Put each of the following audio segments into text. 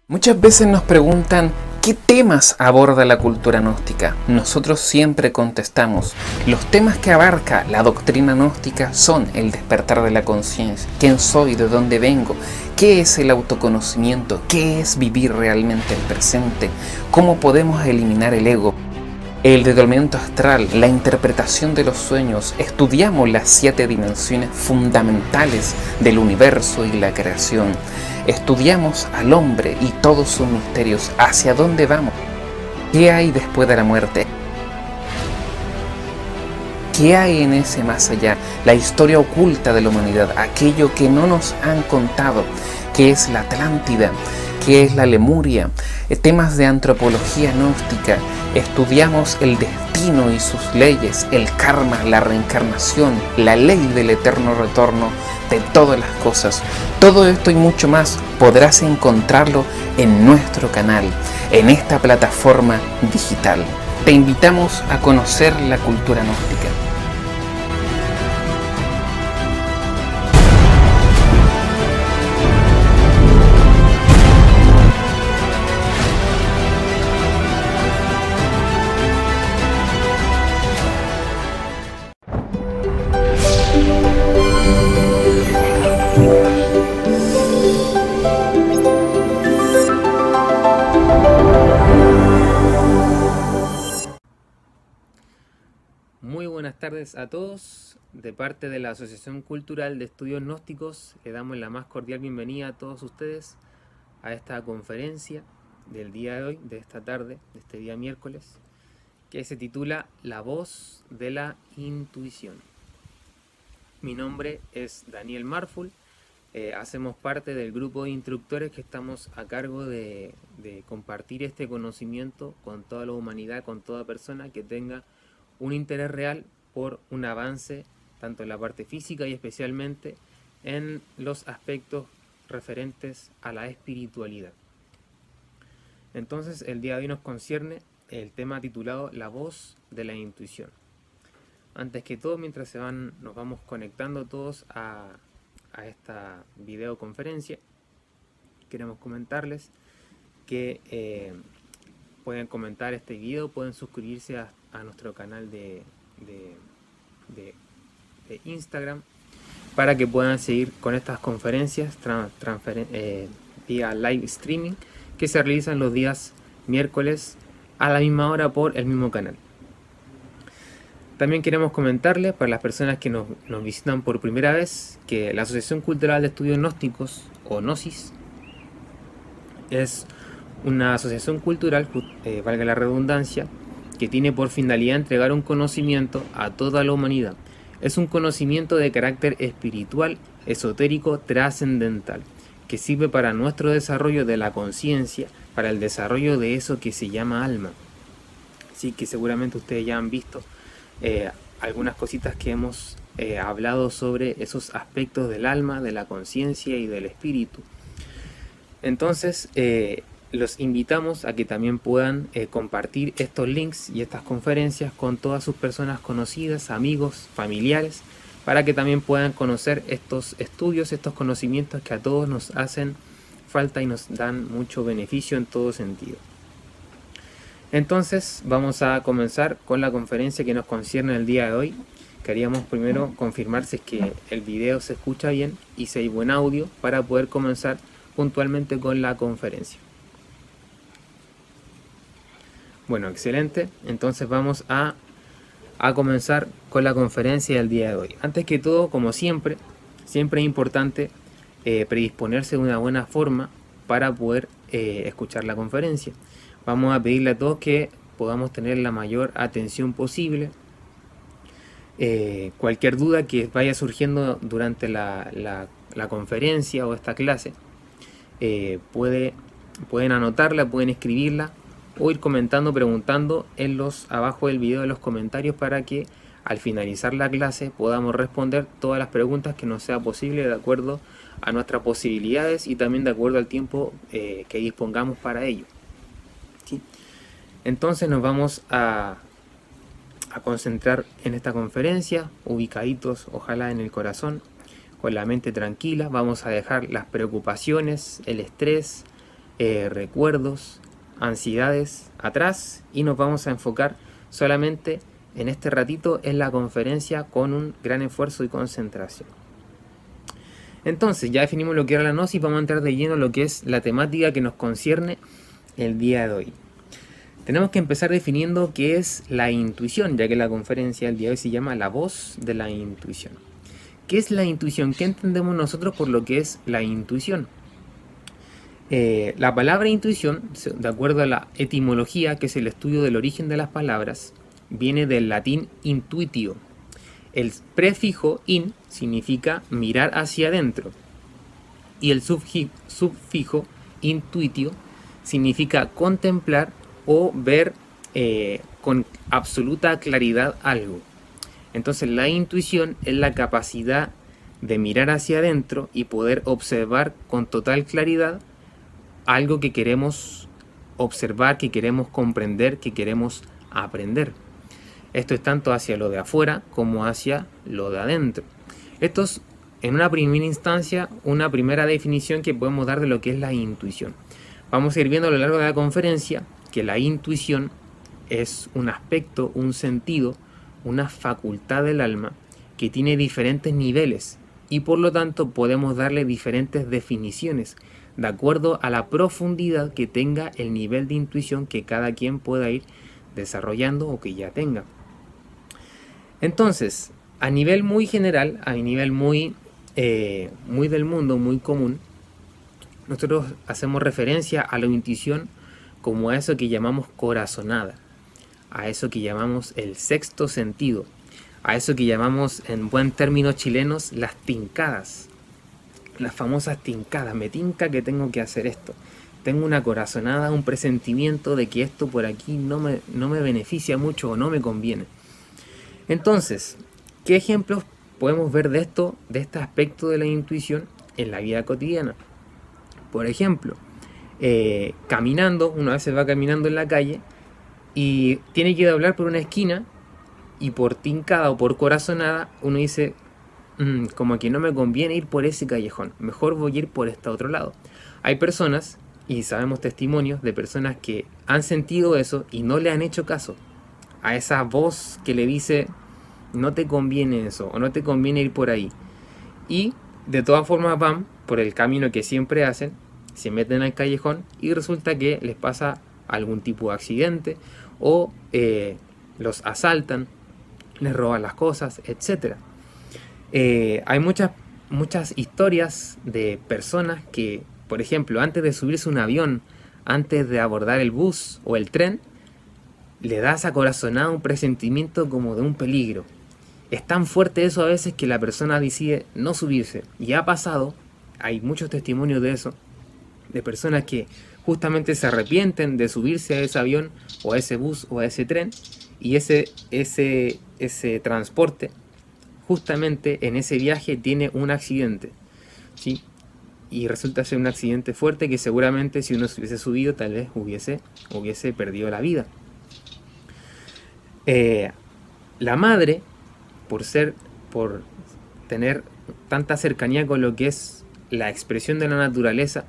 Muchas veces nos preguntan ¿qué temas aborda la cultura gnóstica? Nosotros siempre contestamos, los temas que abarca la doctrina gnóstica son el despertar de la conciencia, quién soy, de dónde vengo, qué es el autoconocimiento, qué es vivir realmente el presente, cómo podemos eliminar el ego, el desdoblamiento astral, la interpretación de los sueños. Estudiamos las 7 dimensiones fundamentales del universo y la creación. Estudiamos al hombre y todos sus misterios, hacia dónde vamos, qué hay después de la muerte, qué hay en ese más allá, la historia oculta de la humanidad, aquello que no nos han contado, qué es la Atlántida, qué es la Lemuria, temas de antropología gnóstica. Estudiamos el destino y sus leyes, el karma, la reencarnación, la ley del eterno retorno de todas las cosas. Todo esto y mucho más podrás encontrarlo en nuestro canal, en esta plataforma digital. Te invitamos a conocer la cultura gnóstica. Muy buenas tardes a todos. De parte de la Asociación Cultural de Estudios Gnósticos, le damos la más cordial bienvenida a todos ustedes a esta conferencia del día de hoy, de esta tarde, de este día miércoles, que se titula La voz de la intuición. Mi nombre es Daniel Marful. Hacemos parte del grupo de instructores que estamos a cargo de compartir este conocimiento con toda la humanidad, con toda persona que tenga un interés real por un avance tanto en la parte física y especialmente en los aspectos referentes a la espiritualidad. Entonces el día de hoy nos concierne el tema titulado La voz de la intuición. Antes que todo, mientras nos vamos conectando todos a esta videoconferencia, queremos comentarles que pueden comentar este video, pueden suscribirse a nuestro canal de Instagram para que puedan seguir con estas conferencias vía live streaming que se realizan los días miércoles a la misma hora por el mismo canal. También queremos comentarles para las personas que nos visitan por primera vez que la Asociación Cultural de Estudios Gnósticos, o Gnosis, es una asociación cultural, valga la redundancia, que tiene por finalidad entregar un conocimiento a toda la humanidad. Es un conocimiento de carácter espiritual, esotérico, trascendental, que sirve para nuestro desarrollo de la conciencia, para el desarrollo de eso que se llama alma. Sí, que seguramente ustedes ya han visto algunas cositas que hemos hablado sobre esos aspectos del alma, de la conciencia y del espíritu. Entonces, los invitamos a que también puedan compartir estos links y estas conferencias con todas sus personas conocidas, amigos, familiares, para que también puedan conocer estos estudios, estos conocimientos que a todos nos hacen falta y nos dan mucho beneficio en todo sentido. Entonces vamos a comenzar con la conferencia que nos concierne el día de hoy. Queríamos primero confirmar si es que el video se escucha bien y si hay buen audio para poder comenzar puntualmente con la conferencia. Bueno, excelente. Entonces vamos a comenzar con la conferencia del día de hoy. Antes que todo, como siempre es importante predisponerse de una buena forma para poder escuchar la conferencia. Vamos a pedirle a todos que podamos tener la mayor atención posible. Cualquier duda que vaya surgiendo durante la conferencia o esta clase, pueden anotarla, pueden escribirla o ir comentando, preguntando abajo del video de los comentarios para que al finalizar la clase podamos responder todas las preguntas que nos sea posible de acuerdo a nuestras posibilidades y también de acuerdo al tiempo que dispongamos para ello. ¿Sí? Entonces nos vamos a concentrar en esta conferencia, ubicaditos ojalá en el corazón, con la mente tranquila. Vamos a dejar las preocupaciones, el estrés, recuerdos, ansiedades atrás, y nos vamos a enfocar solamente en este ratito en la conferencia con un gran esfuerzo y concentración. Entonces, ya definimos lo que era la gnosis, vamos a entrar de lleno en lo que es la temática que nos concierne el día de hoy. Tenemos que empezar definiendo qué es la intuición, ya que la conferencia del día de hoy se llama La voz de la intuición. ¿Qué es la intuición? ¿Qué entendemos nosotros por lo que es la intuición? La palabra intuición, de acuerdo a la etimología, que es el estudio del origen de las palabras, viene del latín intuitio. El prefijo in significa mirar hacia adentro y el sufijo intuitio significa contemplar o ver con absoluta claridad algo. Entonces la intuición es la capacidad de mirar hacia adentro y poder observar con total claridad algo que queremos observar, que queremos comprender, que queremos aprender. Esto es tanto hacia lo de afuera como hacia lo de adentro. Esto es, en una primera instancia, una primera definición que podemos dar de lo que es la intuición. Vamos a ir viendo a lo largo de la conferencia que la intuición es un aspecto, un sentido, una facultad del alma que tiene diferentes niveles y por lo tanto podemos darle diferentes definiciones de acuerdo a la profundidad que tenga el nivel de intuición que cada quien pueda ir desarrollando o que ya tenga. Entonces, a nivel muy general, a nivel muy del mundo, muy común, nosotros hacemos referencia a la intuición como a eso que llamamos corazonada, a eso que llamamos el sexto sentido, a eso que llamamos en buen términos chilenos las tincadas, las famosas tincadas. Me tinca que tengo que hacer esto, tengo una corazonada, un presentimiento de que esto por aquí no me beneficia mucho o no me conviene. Entonces, ¿qué ejemplos podemos ver de esto, de este aspecto de la intuición en la vida cotidiana? Por ejemplo, caminando, uno a veces va caminando en la calle y tiene que doblar por una esquina y por tincada o por corazonada uno dice, como que no me conviene ir por ese callejón, mejor voy a ir por este otro lado. Hay personas, y sabemos testimonios de personas que han sentido eso y no le han hecho caso a esa voz que le dice, no te conviene eso o no te conviene ir por ahí. Y de todas formas van por el camino que siempre hacen, se meten al callejón y resulta que les pasa algún tipo de accidente o los asaltan, les roban las cosas, etc. Hay muchas historias de personas que, por ejemplo, antes de subirse a un avión, antes de abordar el bus o el tren, le da esa corazonada, un presentimiento como de un peligro. Es tan fuerte eso a veces que la persona decide no subirse. Y ha pasado, hay muchos testimonios de eso, de personas que justamente se arrepienten de subirse a ese avión o a ese bus o a ese tren, y ese transporte justamente en ese viaje tiene un accidente, ¿sí? Y resulta ser un accidente fuerte que seguramente si uno se hubiese subido tal vez hubiese perdido la vida. La madre, por tener tanta cercanía con lo que es la expresión de la naturaleza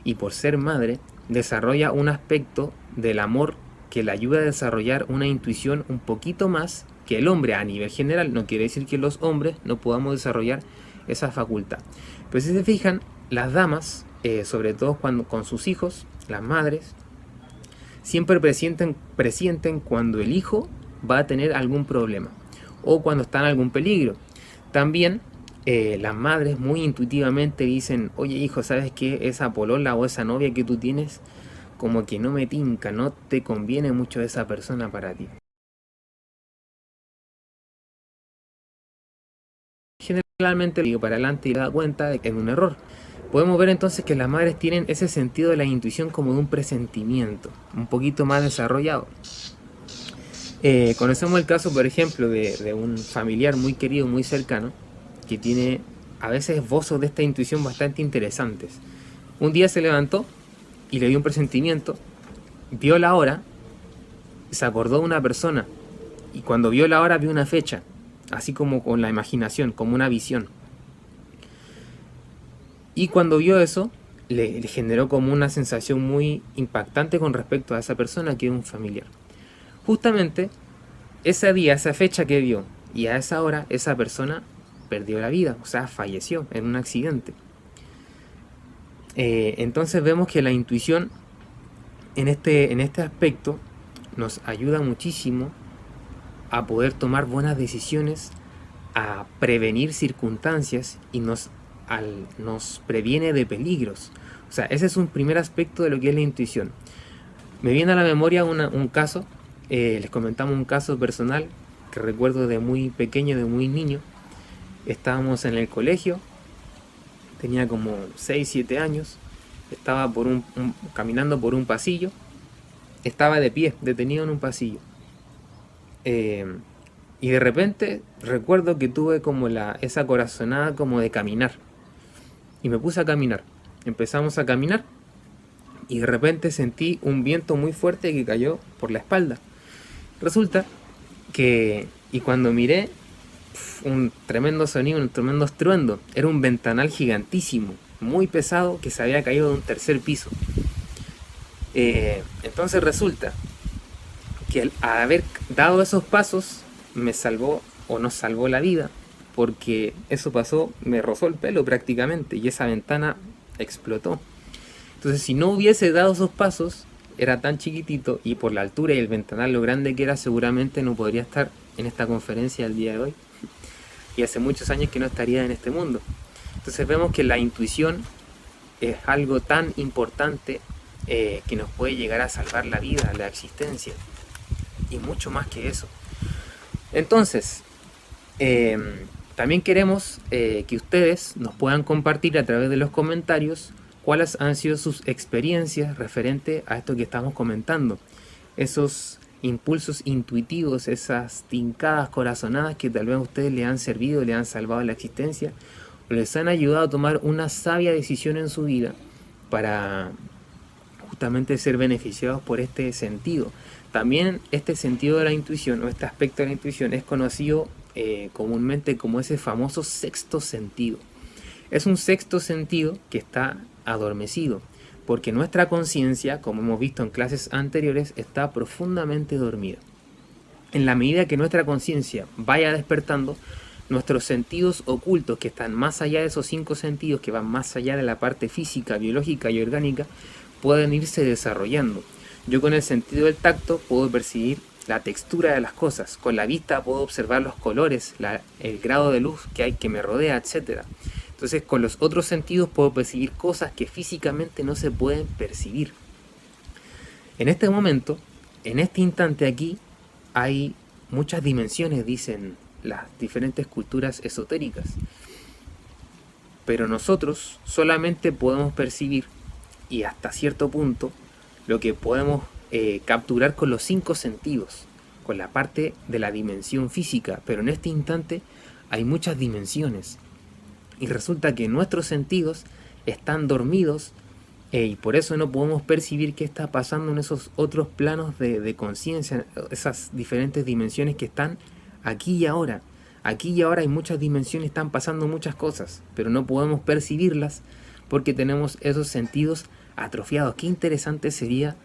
y por ser madre, desarrolla un aspecto del amor que le ayuda a desarrollar una intuición un poquito más que el hombre a nivel general. No quiere decir que los hombres no podamos desarrollar esa facultad. Pero si se fijan, las damas, sobre todo cuando con sus hijos, las madres, siempre presienten cuando el hijo va a tener algún problema o cuando está en algún peligro. También las madres muy intuitivamente dicen, oye hijo, ¿sabes qué? Esa polola o esa novia que tú tienes como que no me tinca, no te conviene mucho esa persona para ti. Generalmente le digo para adelante y da cuenta de que es un error. Podemos ver entonces que las madres tienen ese sentido de la intuición como de un presentimiento, un poquito más desarrollado. Conocemos el caso, por ejemplo, de un familiar muy querido, muy cercano, que tiene a veces esbozos de esta intuición bastante interesantes. Un día se levantó y le dio un presentimiento, vio la hora, se acordó de una persona y cuando vio la hora vio una fecha, así como con la imaginación, como una visión. Y cuando vio eso, le generó como una sensación muy impactante con respecto a esa persona que es un familiar. Justamente ese día, esa fecha que vio, y a esa hora esa persona perdió la vida, o sea, falleció en un accidente. Entonces vemos que la intuición en este aspecto nos ayuda muchísimo a poder tomar buenas decisiones, a prevenir circunstancias y nos previene de peligros. O sea, ese es un primer aspecto de lo que es la intuición. Me viene a la memoria un caso, les comentamos un caso personal que recuerdo de muy pequeño, de muy niño. Estábamos en el colegio, tenía como 6, 7 años, estaba caminando por un pasillo, estaba de pie, detenido en un pasillo. Y de repente recuerdo que tuve como esa corazonada como de caminar. Y me puse a caminar. Empezamos a caminar y de repente sentí un viento muy fuerte que cayó por la espalda. Resulta que, y cuando miré, un tremendo sonido, un tremendo estruendo. Era un ventanal gigantísimo, muy pesado, que se había caído de un tercer piso. Entonces resulta que al haber dado esos pasos me salvó o nos salvó la vida, porque eso pasó, me rozó el pelo prácticamente y esa ventana explotó. Entonces, si no hubiese dado esos pasos, era tan chiquitito y por la altura y el ventanal lo grande que era, seguramente no podría estar en esta conferencia el día de hoy, y hace muchos años que no estaría en este mundo. Entonces vemos que la intuición es algo tan importante que nos puede llegar a salvar la vida, la existencia y mucho más que eso. Entonces, también queremos que ustedes nos puedan compartir a través de los comentarios cuáles han sido sus experiencias referente a esto que estamos comentando. Esos impulsos intuitivos, esas tincadas corazonadas que tal vez a ustedes les han servido, les han salvado la existencia, o les han ayudado a tomar una sabia decisión en su vida para justamente ser beneficiados por este sentido. También este sentido de la intuición, o este aspecto de la intuición, es conocido comúnmente como ese famoso sexto sentido. Es un sexto sentido que está adormecido, porque nuestra conciencia, como hemos visto en clases anteriores, está profundamente dormida. En la medida que nuestra conciencia vaya despertando, nuestros sentidos ocultos, que están más allá de esos 5 sentidos, que van más allá de la parte física, biológica y orgánica, pueden irse desarrollando. Yo con el sentido del tacto puedo percibir la textura de las cosas, con la vista puedo observar los colores, el grado de luz que hay que me rodea, etc. Entonces con los otros sentidos puedo percibir cosas que físicamente no se pueden percibir. En este momento, en este instante aquí, hay muchas dimensiones, dicen las diferentes culturas esotéricas. Pero nosotros solamente podemos percibir, y hasta cierto punto, lo que podemos capturar con los 5 sentidos, con la parte de la dimensión física. Pero en este instante hay muchas dimensiones. Y resulta que nuestros sentidos están dormidos y por eso no podemos percibir qué está pasando en esos otros planos de conciencia, esas diferentes dimensiones que están aquí y ahora. Aquí y ahora hay muchas dimensiones, están pasando muchas cosas, pero no podemos percibirlas porque tenemos esos sentidos atrofiados. Qué interesante sería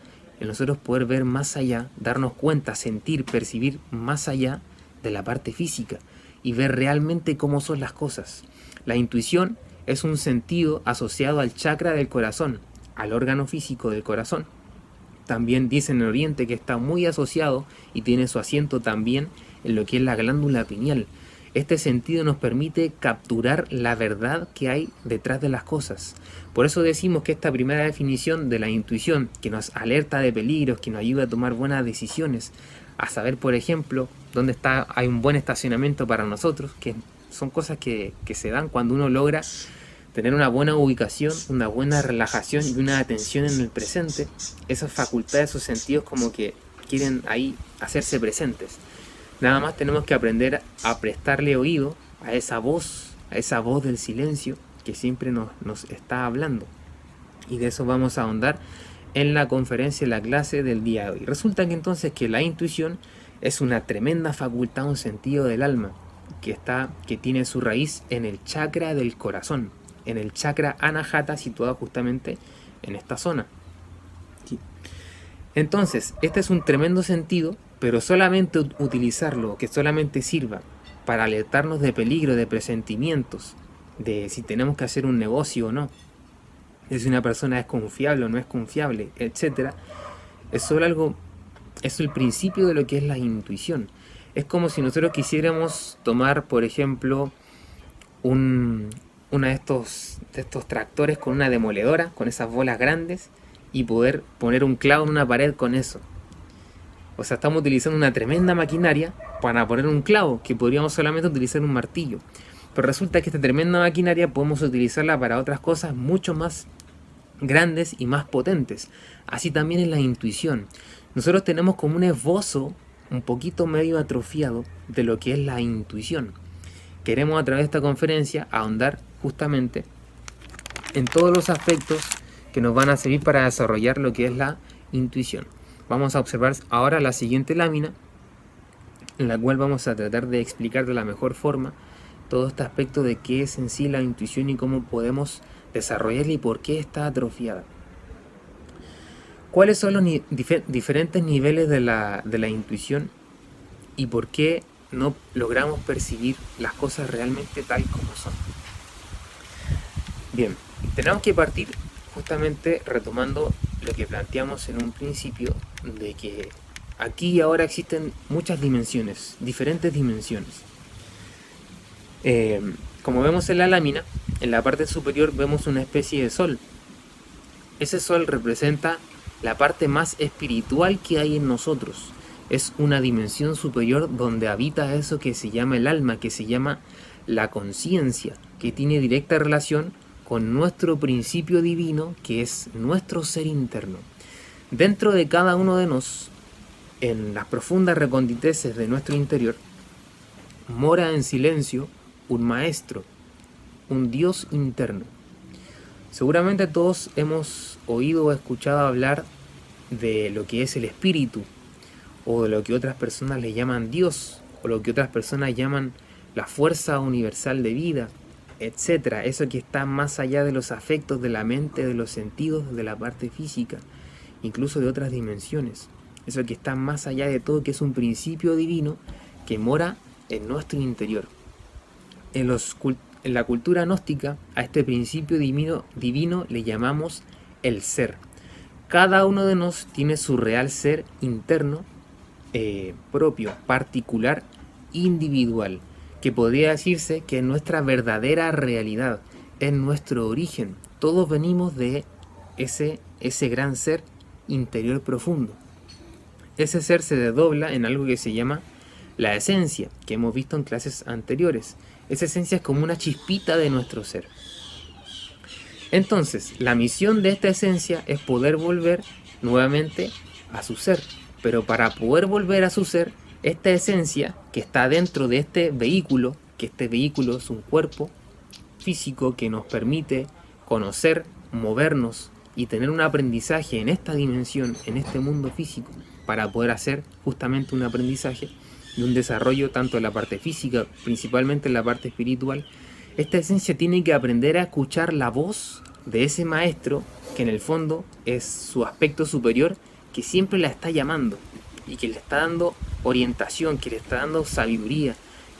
el nosotros poder ver más allá, darnos cuenta, sentir, percibir más allá de la parte física y ver realmente cómo son las cosas. La intuición es un sentido asociado al chakra del corazón, al órgano físico del corazón. También dicen en Oriente que está muy asociado y tiene su asiento también en lo que es la glándula pineal. Este sentido nos permite capturar la verdad que hay detrás de las cosas. Por eso decimos que esta primera definición de la intuición, que nos alerta de peligros, que nos ayuda a tomar buenas decisiones, a saber, por ejemplo, dónde hay un buen estacionamiento para nosotros, que son cosas que se dan cuando uno logra tener una buena ubicación, una buena relajación y una atención en el presente. Esas facultades, esos sentidos como que quieren ahí hacerse presentes. Nada más tenemos que aprender a prestarle oído a esa voz del silencio que siempre nos está hablando. Y de eso vamos a ahondar en la conferencia, en la clase del día de hoy. Resulta que entonces que la intuición es una tremenda facultad, un sentido del alma, que tiene su raíz en el chakra del corazón, en el chakra Anahata, situado justamente en esta zona. ¿Sí? Entonces, este es un tremendo sentido, pero solamente utilizarlo, que solamente sirva para alertarnos de peligro, de presentimientos, de si tenemos que hacer un negocio o no, de si una persona es confiable o no es confiable, etc. Es solo algo, es el principio de lo que es la intuición. Es como si nosotros quisiéramos tomar, por ejemplo, uno de estos tractores con una demoledora, con esas bolas grandes, y poder poner un clavo en una pared con eso. O sea, estamos utilizando una tremenda maquinaria para poner un clavo, que podríamos solamente utilizar un martillo. Pero resulta que esta tremenda maquinaria podemos utilizarla para otras cosas mucho más grandes y más potentes. Así también es la intuición. Nosotros tenemos como un esbozo un poquito medio atrofiado de lo que es la intuición. Queremos a través de esta conferencia ahondar justamente en todos los aspectos que nos van a servir para desarrollar lo que es la intuición. Vamos a observar ahora la siguiente lámina, en la cual vamos a tratar de explicar de la mejor forma todo este aspecto de qué es en sí la intuición y cómo podemos desarrollarla y por qué está atrofiada. ¿Cuáles son los diferentes niveles de la intuición y por qué no logramos percibir las cosas realmente tal como son? Bien, tenemos que partir justamente retomando lo que planteamos en un principio, de que aquí y ahora existen muchas dimensiones, diferentes dimensiones. Como vemos en la lámina, en la parte superior vemos una especie de sol. Ese sol representa la parte más espiritual que hay en nosotros. Es una dimensión superior donde habita eso que se llama el alma, que se llama la conciencia, que tiene directa relación con nuestro principio divino, que es nuestro ser interno. Dentro de cada uno de nosotros, en las profundas recónditeces de nuestro interior, mora en silencio un maestro, un Dios interno. Seguramente todos hemos oído o escuchado hablar de lo que es el espíritu, o de lo que otras personas le llaman Dios, o lo que otras personas llaman la fuerza universal de vida, etcétera. Eso que está más allá de los afectos, de la mente, de los sentidos, de la parte física, incluso de otras dimensiones. Eso que está más allá de todo, que es un principio divino que mora en nuestro interior. En la cultura gnóstica, a este principio divino le llamamos el ser. Cada uno de nosotros tiene su real ser interno, propio, particular, individual, que podría decirse que es nuestra verdadera realidad, es nuestro origen. Todos venimos de ese gran ser interior profundo. Ese ser se desdobla en algo que se llama la esencia, que hemos visto en clases anteriores. Esa esencia es como una chispita de nuestro ser. Entonces, la misión de esta esencia es poder volver nuevamente a su ser. Pero para poder volver a su ser, esta esencia que está dentro de este vehículo, que este vehículo es un cuerpo físico que nos permite conocer, movernos y tener un aprendizaje en esta dimensión, en este mundo físico, para poder hacer justamente un aprendizaje y un desarrollo tanto en la parte física, principalmente en la parte espiritual. Esta esencia tiene que aprender a escuchar la voz de ese maestro, que en el fondo es su aspecto superior, que siempre la está llamando y que le está dando orientación, que le está dando sabiduría,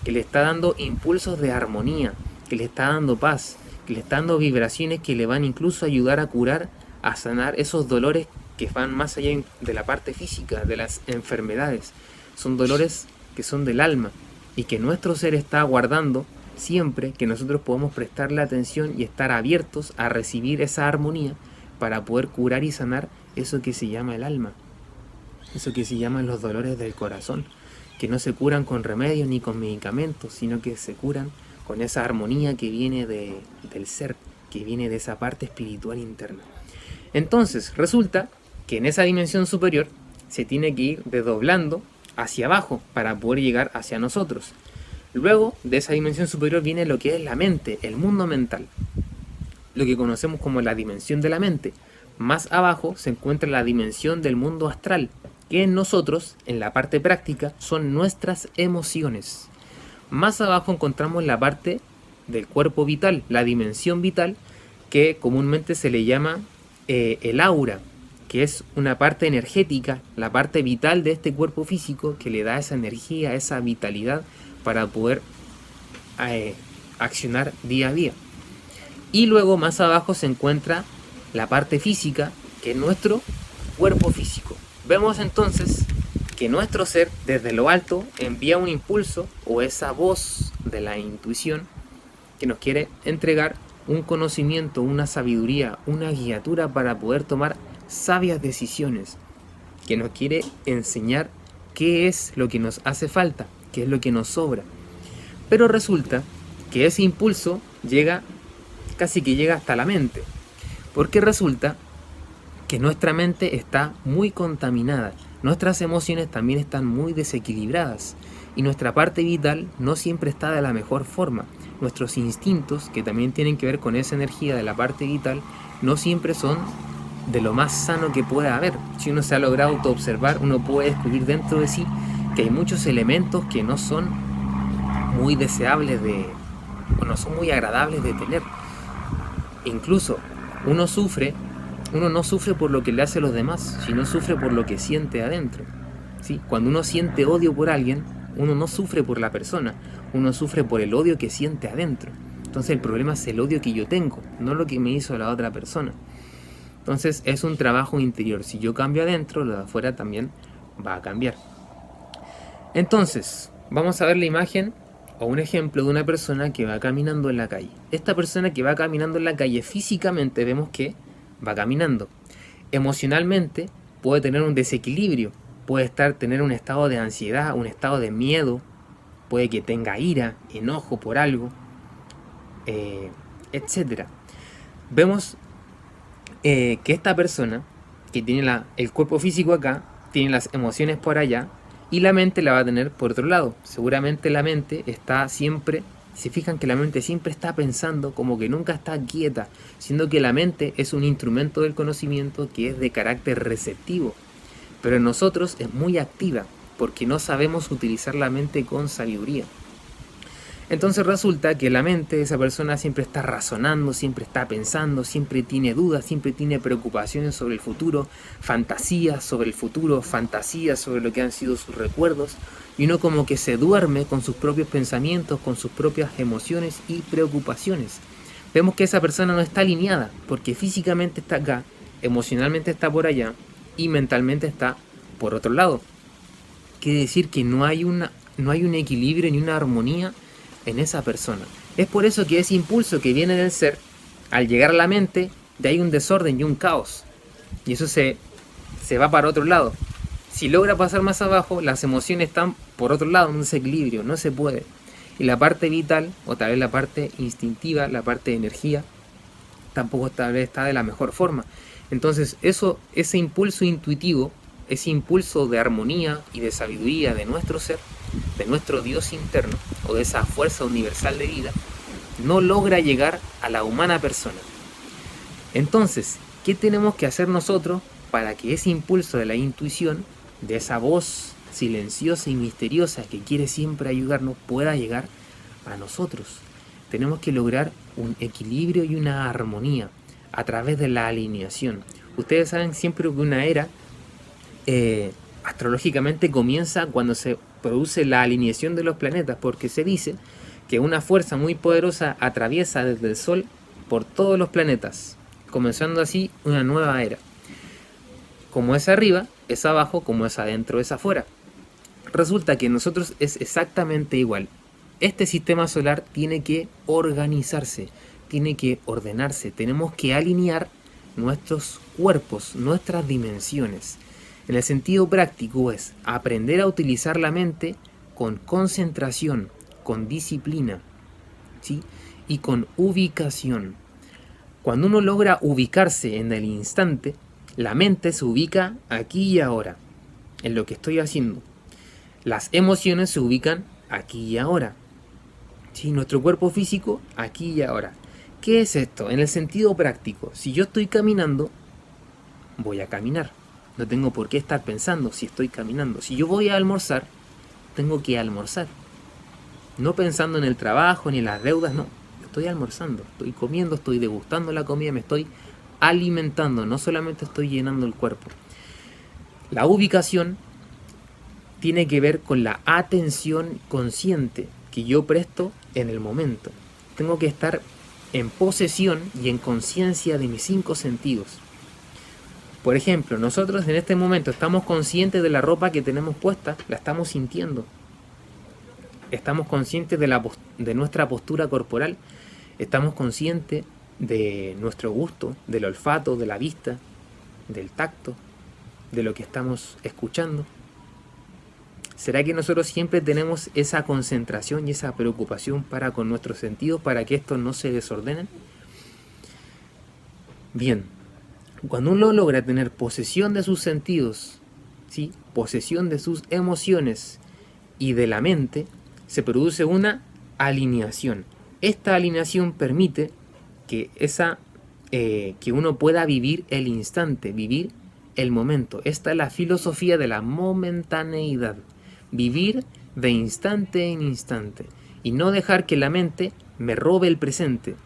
que le está dando impulsos de armonía, que le está dando paz, que le está dando vibraciones que le van incluso a ayudar a curar, a sanar esos dolores que van más allá de la parte física, de las enfermedades. Son dolores que son del alma y que nuestro ser está aguardando siempre que nosotros podamos prestarle atención y estar abiertos a recibir esa armonía para poder curar y sanar eso que se llama el alma, eso que se llaman los dolores del corazón, que no se curan con remedios ni con medicamentos, sino que se curan con esa armonía que viene del ser, que viene de esa parte espiritual interna. Entonces, resulta que en esa dimensión superior se tiene que ir desdoblando hacia abajo para poder llegar hacia nosotros. Luego de esa dimensión superior viene lo que es la mente, el mundo mental, lo que conocemos como la dimensión de la mente. Más abajo se encuentra la dimensión del mundo astral, que en nosotros, en la parte práctica, son nuestras emociones. Más abajo encontramos la parte del cuerpo vital, la dimensión vital, que comúnmente se le llama el aura, que es una parte energética, la parte vital de este cuerpo físico que le da esa energía, esa vitalidad para poder accionar día a día. Y luego más abajo se encuentra la parte física, que es nuestro cuerpo físico. Vemos entonces que nuestro ser desde lo alto envía un impulso o esa voz de la intuición que nos quiere entregar un conocimiento, una sabiduría, una guiatura para poder tomar sabias decisiones, que nos quiere enseñar qué es lo que nos hace falta, qué es lo que nos sobra. Pero resulta que ese impulso casi que llega hasta la mente, porque resulta que nuestra mente está muy contaminada, nuestras emociones también están muy desequilibradas y nuestra parte vital no siempre está de la mejor forma. Nuestros instintos, que también tienen que ver con esa energía de la parte vital, no siempre son de lo más sano que pueda haber. Si uno se ha logrado autoobservar, uno puede descubrir dentro de sí que hay muchos elementos que no son muy deseables o no son muy agradables de tener. Incluso uno no sufre por lo que le hace a los demás, sino sufre por lo que siente adentro. ¿Sí? Cuando uno siente odio por alguien, uno no sufre por la persona, uno sufre por el odio que siente adentro. Entonces el problema es el odio que yo tengo, no lo que me hizo la otra persona. Entonces es un trabajo interior. Si yo cambio adentro, lo de afuera también va a cambiar. Entonces, vamos a ver la imagen o un ejemplo de una persona que va caminando en la calle. Esta persona que va caminando en la calle, físicamente vemos que va caminando. Emocionalmente puede tener un desequilibrio, puede tener un estado de ansiedad, un estado de miedo, puede que tenga ira, enojo por algo, etc. Vemos que esta persona que tiene el cuerpo físico acá, tiene las emociones por allá y la mente la va a tener por otro lado. Seguramente la mente está siempre, se fijan que la mente siempre está pensando, como que nunca está quieta, siendo que la mente es un instrumento del conocimiento que es de carácter receptivo, pero en nosotros es muy activa porque no sabemos utilizar la mente con sabiduría. Entonces resulta que la mente de esa persona siempre está razonando, siempre está pensando, siempre tiene dudas, siempre tiene preocupaciones sobre el futuro, fantasías sobre el futuro, fantasías sobre lo que han sido sus recuerdos, y uno como que se duerme con sus propios pensamientos, con sus propias emociones y preocupaciones. Vemos que esa persona no está alineada, porque físicamente está acá, emocionalmente está por allá, y mentalmente está por otro lado. Quiere decir que no hay un equilibrio ni una armonía en esa persona. Es por eso que ese impulso que viene del ser, al llegar a la mente, de ahí un desorden y un caos. Y eso se va para otro lado. Si logra pasar más abajo, las emociones están por otro lado, en un desequilibrio, no se puede. Y la parte vital, o tal vez la parte instintiva, la parte de energía, tampoco tal vez está de la mejor forma. Entonces ese impulso intuitivo, ese impulso de armonía y de sabiduría de nuestro ser, de nuestro Dios interno, o de esa fuerza universal de vida, no logra llegar a la humana persona. Entonces, ¿qué tenemos que hacer nosotros para que ese impulso de la intuición, de esa voz silenciosa y misteriosa que quiere siempre ayudarnos, pueda llegar a nosotros? Tenemos que lograr un equilibrio y una armonía a través de la alineación. Ustedes saben siempre que una era astrológicamente comienza cuando se produce la alineación de los planetas, porque se dice que una fuerza muy poderosa atraviesa desde el Sol por todos los planetas, comenzando así una nueva era. Como es arriba, es abajo, como es adentro, es afuera. Resulta que nosotros es exactamente igual. Este sistema solar tiene que organizarse, tiene que ordenarse, tenemos que alinear nuestros cuerpos, nuestras dimensiones. En el sentido práctico es aprender a utilizar la mente con concentración, con disciplina, ¿sí? Y con ubicación. Cuando uno logra ubicarse en el instante, la mente se ubica aquí y ahora, en lo que estoy haciendo. Las emociones se ubican aquí y ahora. ¿Sí? Nuestro cuerpo físico aquí y ahora. ¿Qué es esto? En el sentido práctico, si yo estoy caminando, voy a caminar. No tengo por qué estar pensando si estoy caminando. Si yo voy a almorzar, tengo que almorzar. No pensando en el trabajo ni en las deudas, no. estoy almorzando, estoy comiendo, estoy degustando la comida, me estoy alimentando, no solamente estoy llenando el cuerpo. La ubicación tiene que ver con la atención consciente que yo presto en el momento. Tengo que estar en posesión y en conciencia de mis 5 sentidos. Por ejemplo, nosotros en este momento estamos conscientes de la ropa que tenemos puesta, la estamos sintiendo. Estamos conscientes de nuestra postura corporal, estamos conscientes de nuestro gusto, del olfato, de la vista, del tacto, de lo que estamos escuchando. ¿Será que nosotros siempre tenemos esa concentración y esa preocupación para con nuestros sentidos para que estos no se desordenen? Bien, cuando uno logra tener posesión de sus sentidos, ¿sí?, posesión de sus emociones y de la mente, se produce una alineación. Esta alineación permite que uno pueda vivir el instante, vivir el momento. Esta es la filosofía de la momentaneidad. Vivir de instante en instante y no dejar que la mente me robe el presente,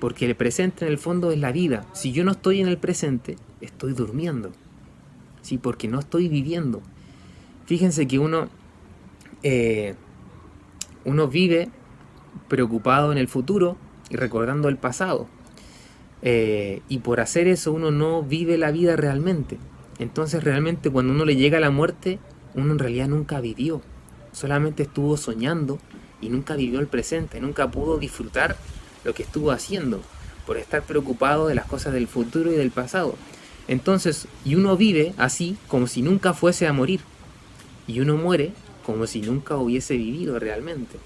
porque el presente en el fondo es la vida. Si yo no estoy en el presente, estoy durmiendo, ¿sí?, porque no estoy viviendo. Fíjense que uno vive preocupado en el futuro y recordando el pasado, y por hacer eso uno no vive la vida realmente. Entonces realmente cuando uno le llega a la muerte, uno en realidad nunca vivió, solamente estuvo soñando y nunca vivió el presente, nunca pudo disfrutar lo que estuvo haciendo por estar preocupado de las cosas del futuro y del pasado. Entonces, y uno vive así como si nunca fuese a morir, y uno muere como si nunca hubiese vivido realmente.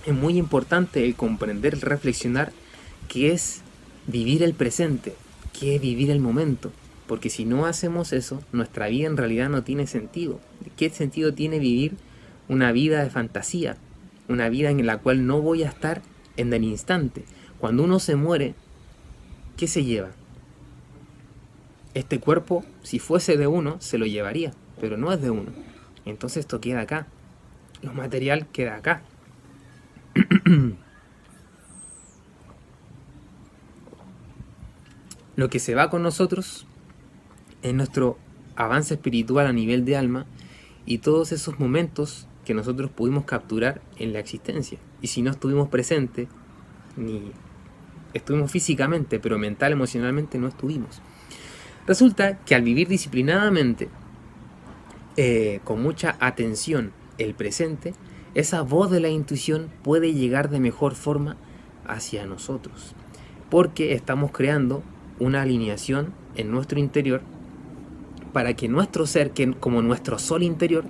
Es muy importante el comprender, el reflexionar qué es vivir el presente, qué es vivir el momento. Porque si no hacemos eso, nuestra vida en realidad no tiene sentido. ¿Qué sentido tiene vivir una vida de fantasía? Una vida en la cual no voy a estar en el instante. Cuando uno se muere, ¿qué se lleva? Este cuerpo, si fuese de uno, se lo llevaría, pero no es de uno. Entonces esto queda acá. Lo material queda acá. Lo que se va con nosotros es nuestro avance espiritual a nivel de alma y todos esos momentos que nosotros pudimos capturar en la existencia. Y si no estuvimos presentes, ni estuvimos físicamente, pero mental, emocionalmente no estuvimos. Resulta que al vivir disciplinadamente, con mucha atención, el presente, esa voz de la intuición puede llegar de mejor forma hacia nosotros. Porque estamos creando una alineación en nuestro interior para que nuestro ser, que como nuestro sol interior,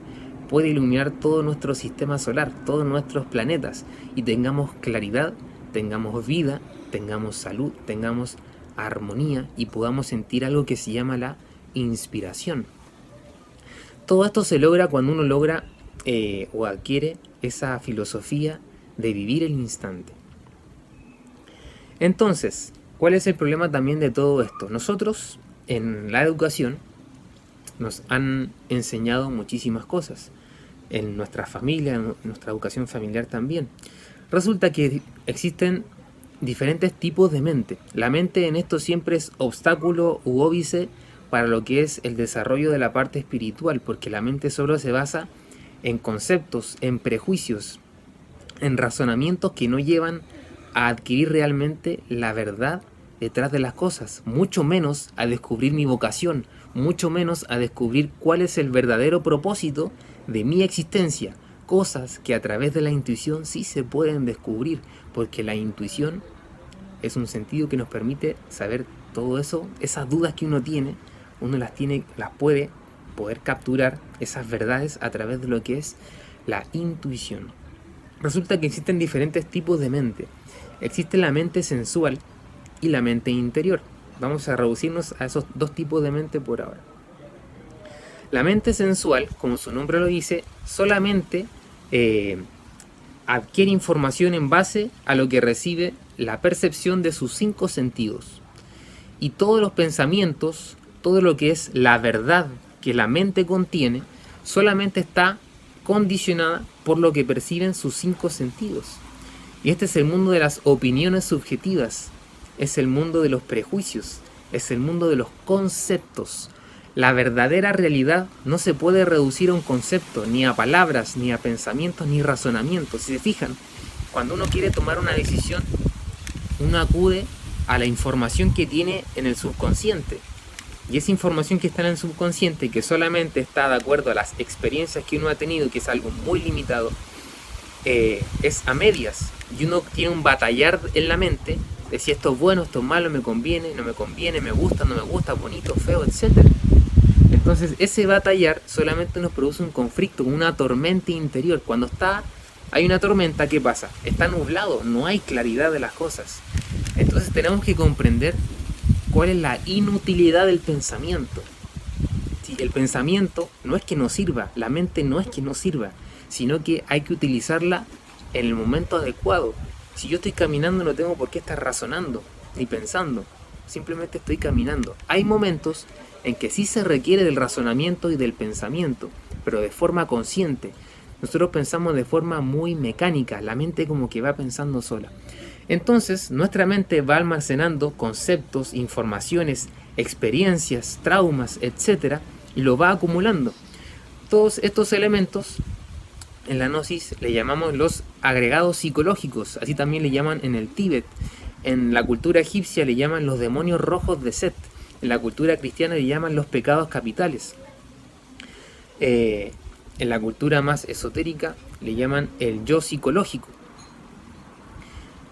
pueda iluminar todo nuestro sistema solar, todos nuestros planetas, y tengamos claridad, tengamos vida, tengamos salud, tengamos armonía y podamos sentir algo que se llama la inspiración. Todo esto se logra cuando uno logra o adquiere esa filosofía de vivir el instante. Entonces, ¿cuál es el problema también de todo esto? Nosotros en la educación nos han enseñado muchísimas cosas, en nuestra familia, en nuestra educación familiar también. Resulta que existen diferentes tipos de mente. La mente en esto siempre es obstáculo u óbice para lo que es el desarrollo de la parte espiritual, porque la mente solo se basa en conceptos, en prejuicios, en razonamientos que no llevan a adquirir realmente la verdad detrás de las cosas, mucho menos a descubrir mi vocación, mucho menos a descubrir cuál es el verdadero propósito de mi existencia, cosas que a través de la intuición sí se pueden descubrir, porque la intuición es un sentido que nos permite saber todo eso, esas dudas que uno tiene, uno las puede poder capturar, esas verdades a través de lo que es la intuición. Resulta que existen diferentes tipos de mente. Existe la mente sensual y la mente interior. Vamos a reducirnos a esos dos tipos de mente por ahora. La mente sensual, como su nombre lo dice, solamente adquiere información en base a lo que recibe la percepción de sus 5 sentidos. Y todos los pensamientos, todo lo que es la verdad que la mente contiene, solamente está condicionada por lo que perciben sus 5 sentidos. Y este es el mundo de las opiniones subjetivas, es el mundo de los prejuicios, es el mundo de los conceptos. La verdadera realidad no se puede reducir a un concepto, ni a palabras, ni a pensamientos, ni razonamientos. Si se fijan, cuando uno quiere tomar una decisión, uno acude a la información que tiene en el subconsciente. Y esa información que está en el subconsciente, que solamente está de acuerdo a las experiencias que uno ha tenido, que es algo muy limitado, es a medias. Y uno tiene un batallar en la mente de si esto es bueno, esto es malo, me conviene, no me conviene, me gusta, no me gusta, bonito, feo, etc. Entonces ese batallar solamente nos produce un conflicto, una tormenta interior. Cuando hay una tormenta, ¿qué pasa? Está nublado, no hay claridad de las cosas. Entonces tenemos que comprender cuál es la inutilidad del pensamiento. Sí, el pensamiento no es que no sirva, la mente no es que no sirva, sino que hay que utilizarla en el momento adecuado. Si yo estoy caminando, no tengo por qué estar razonando ni pensando, simplemente estoy caminando. Hay momentos en que sí se requiere del razonamiento y del pensamiento, pero de forma consciente. Nosotros pensamos de forma muy mecánica, la mente como que va pensando sola. Entonces nuestra mente va almacenando conceptos, informaciones, experiencias, traumas, etc. y lo va acumulando. Todos estos elementos en la gnosis le llamamos los agregados psicológicos, así también le llaman en el Tíbet. En la cultura egipcia le llaman los demonios rojos de Set. En la cultura cristiana le llaman los pecados capitales. En la cultura más esotérica le llaman el yo psicológico.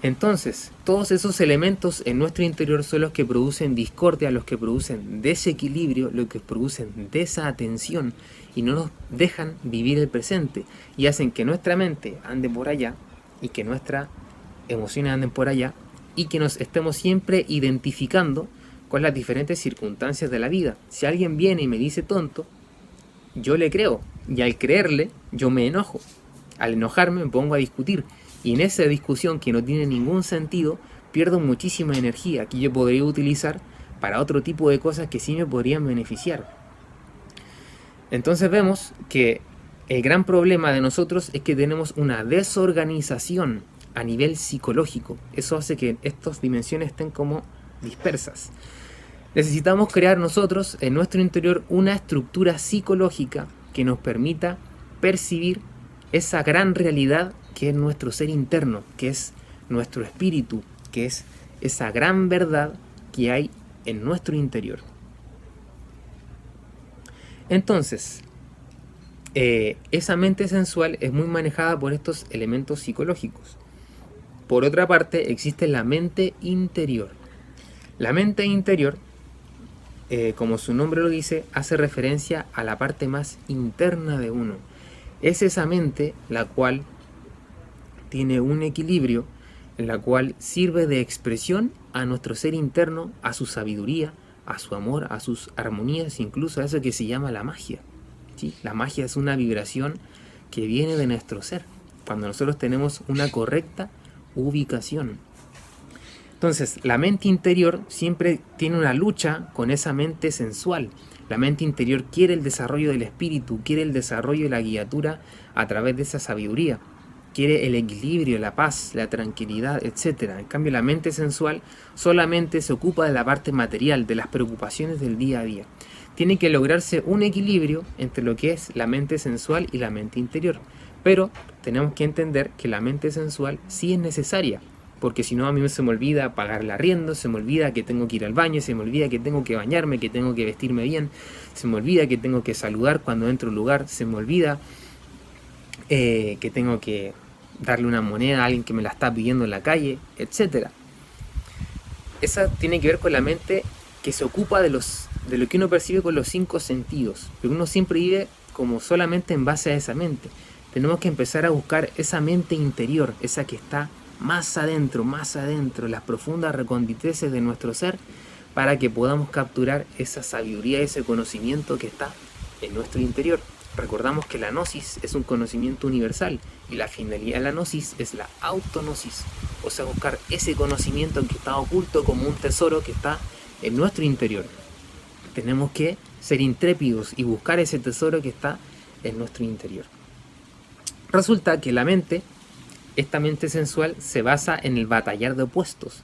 Entonces, todos esos elementos en nuestro interior son los que producen discordia, los que producen desequilibrio, los que producen desatención y no nos dejan vivir el presente y hacen que nuestra mente ande por allá y que nuestras emociones anden por allá y que nos estemos siempre identificando con las diferentes circunstancias de la vida. Si alguien viene y me dice tonto, yo le creo y al creerle yo me enojo. Al enojarme me pongo a discutir. Y en esa discusión que no tiene ningún sentido, pierdo muchísima energía que yo podría utilizar para otro tipo de cosas que sí me podrían beneficiar. Entonces vemos que el gran problema de nosotros es que tenemos una desorganización a nivel psicológico. Eso hace que estas dimensiones estén como dispersas. Necesitamos crear nosotros en nuestro interior una estructura psicológica que nos permita percibir esa gran realidad que es nuestro ser interno, que es nuestro espíritu, que es esa gran verdad que hay en nuestro interior. Entonces, esa mente sensual es muy manejada por estos elementos psicológicos. Por otra parte, existe la mente interior. La mente interior, como su nombre lo dice, hace referencia a la parte más interna de uno. Es esa mente la cual tiene un equilibrio, en la cual sirve de expresión a nuestro ser interno, a su sabiduría, a su amor, a sus armonías, incluso a eso que se llama la magia. ¿Sí? La magia es una vibración que viene de nuestro ser, cuando nosotros tenemos una correcta ubicación. Entonces, la mente interior siempre tiene una lucha con esa mente sensual. La mente interior quiere el desarrollo del espíritu, quiere el desarrollo de la guiatura a través de esa sabiduría. Quiere el equilibrio, la paz, la tranquilidad, etc. En cambio, la mente sensual solamente se ocupa de la parte material, de las preocupaciones del día a día. Tiene que lograrse un equilibrio entre lo que es la mente sensual y la mente interior. Pero tenemos que entender que la mente sensual sí es necesaria, porque si no a mí se me olvida pagar el arriendo, se me olvida que tengo que ir al baño, se me olvida que tengo que bañarme, que tengo que vestirme bien, se me olvida que tengo que saludar cuando entro a un lugar, se me olvida que tengo que darle una moneda a alguien que me la está pidiendo en la calle, etc. Esa tiene que ver con la mente que se ocupa de lo que uno percibe con los 5 sentidos, pero uno siempre vive como solamente en base a esa mente. Tenemos que empezar a buscar esa mente interior, esa que está más adentro, las profundas recóndices de nuestro ser, para que podamos capturar esa sabiduría, ese conocimiento que está en nuestro interior. Recordamos que la gnosis es un conocimiento universal y la finalidad de la gnosis es la autognosis, o sea, buscar ese conocimiento que está oculto como un tesoro que está en nuestro interior. Tenemos que ser intrépidos y buscar ese tesoro que está en nuestro interior. Resulta que la mente esta mente sensual se basa en el batallar de opuestos.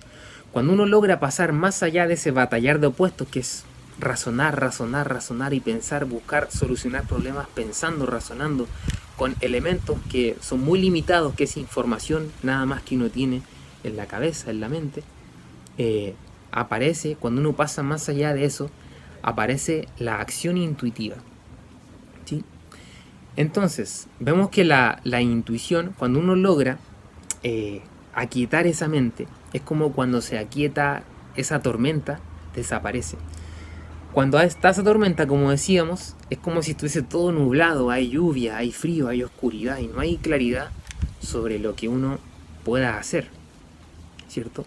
Cuando uno logra pasar más allá de ese batallar de opuestos, que es razonar, razonar, razonar y pensar, buscar solucionar problemas pensando, razonando, con elementos que son muy limitados, que es información nada más que uno tiene en la cabeza, en la mente, aparece, cuando uno pasa más allá de eso, aparece la acción intuitiva, ¿sí? Entonces, vemos que la intuición, cuando uno logra aquietar esa mente, es como cuando se aquieta esa tormenta, desaparece. Cuando está esa tormenta, como decíamos, es como si estuviese todo nublado, hay lluvia, hay frío, hay oscuridad y no hay claridad sobre lo que uno pueda hacer, ¿cierto?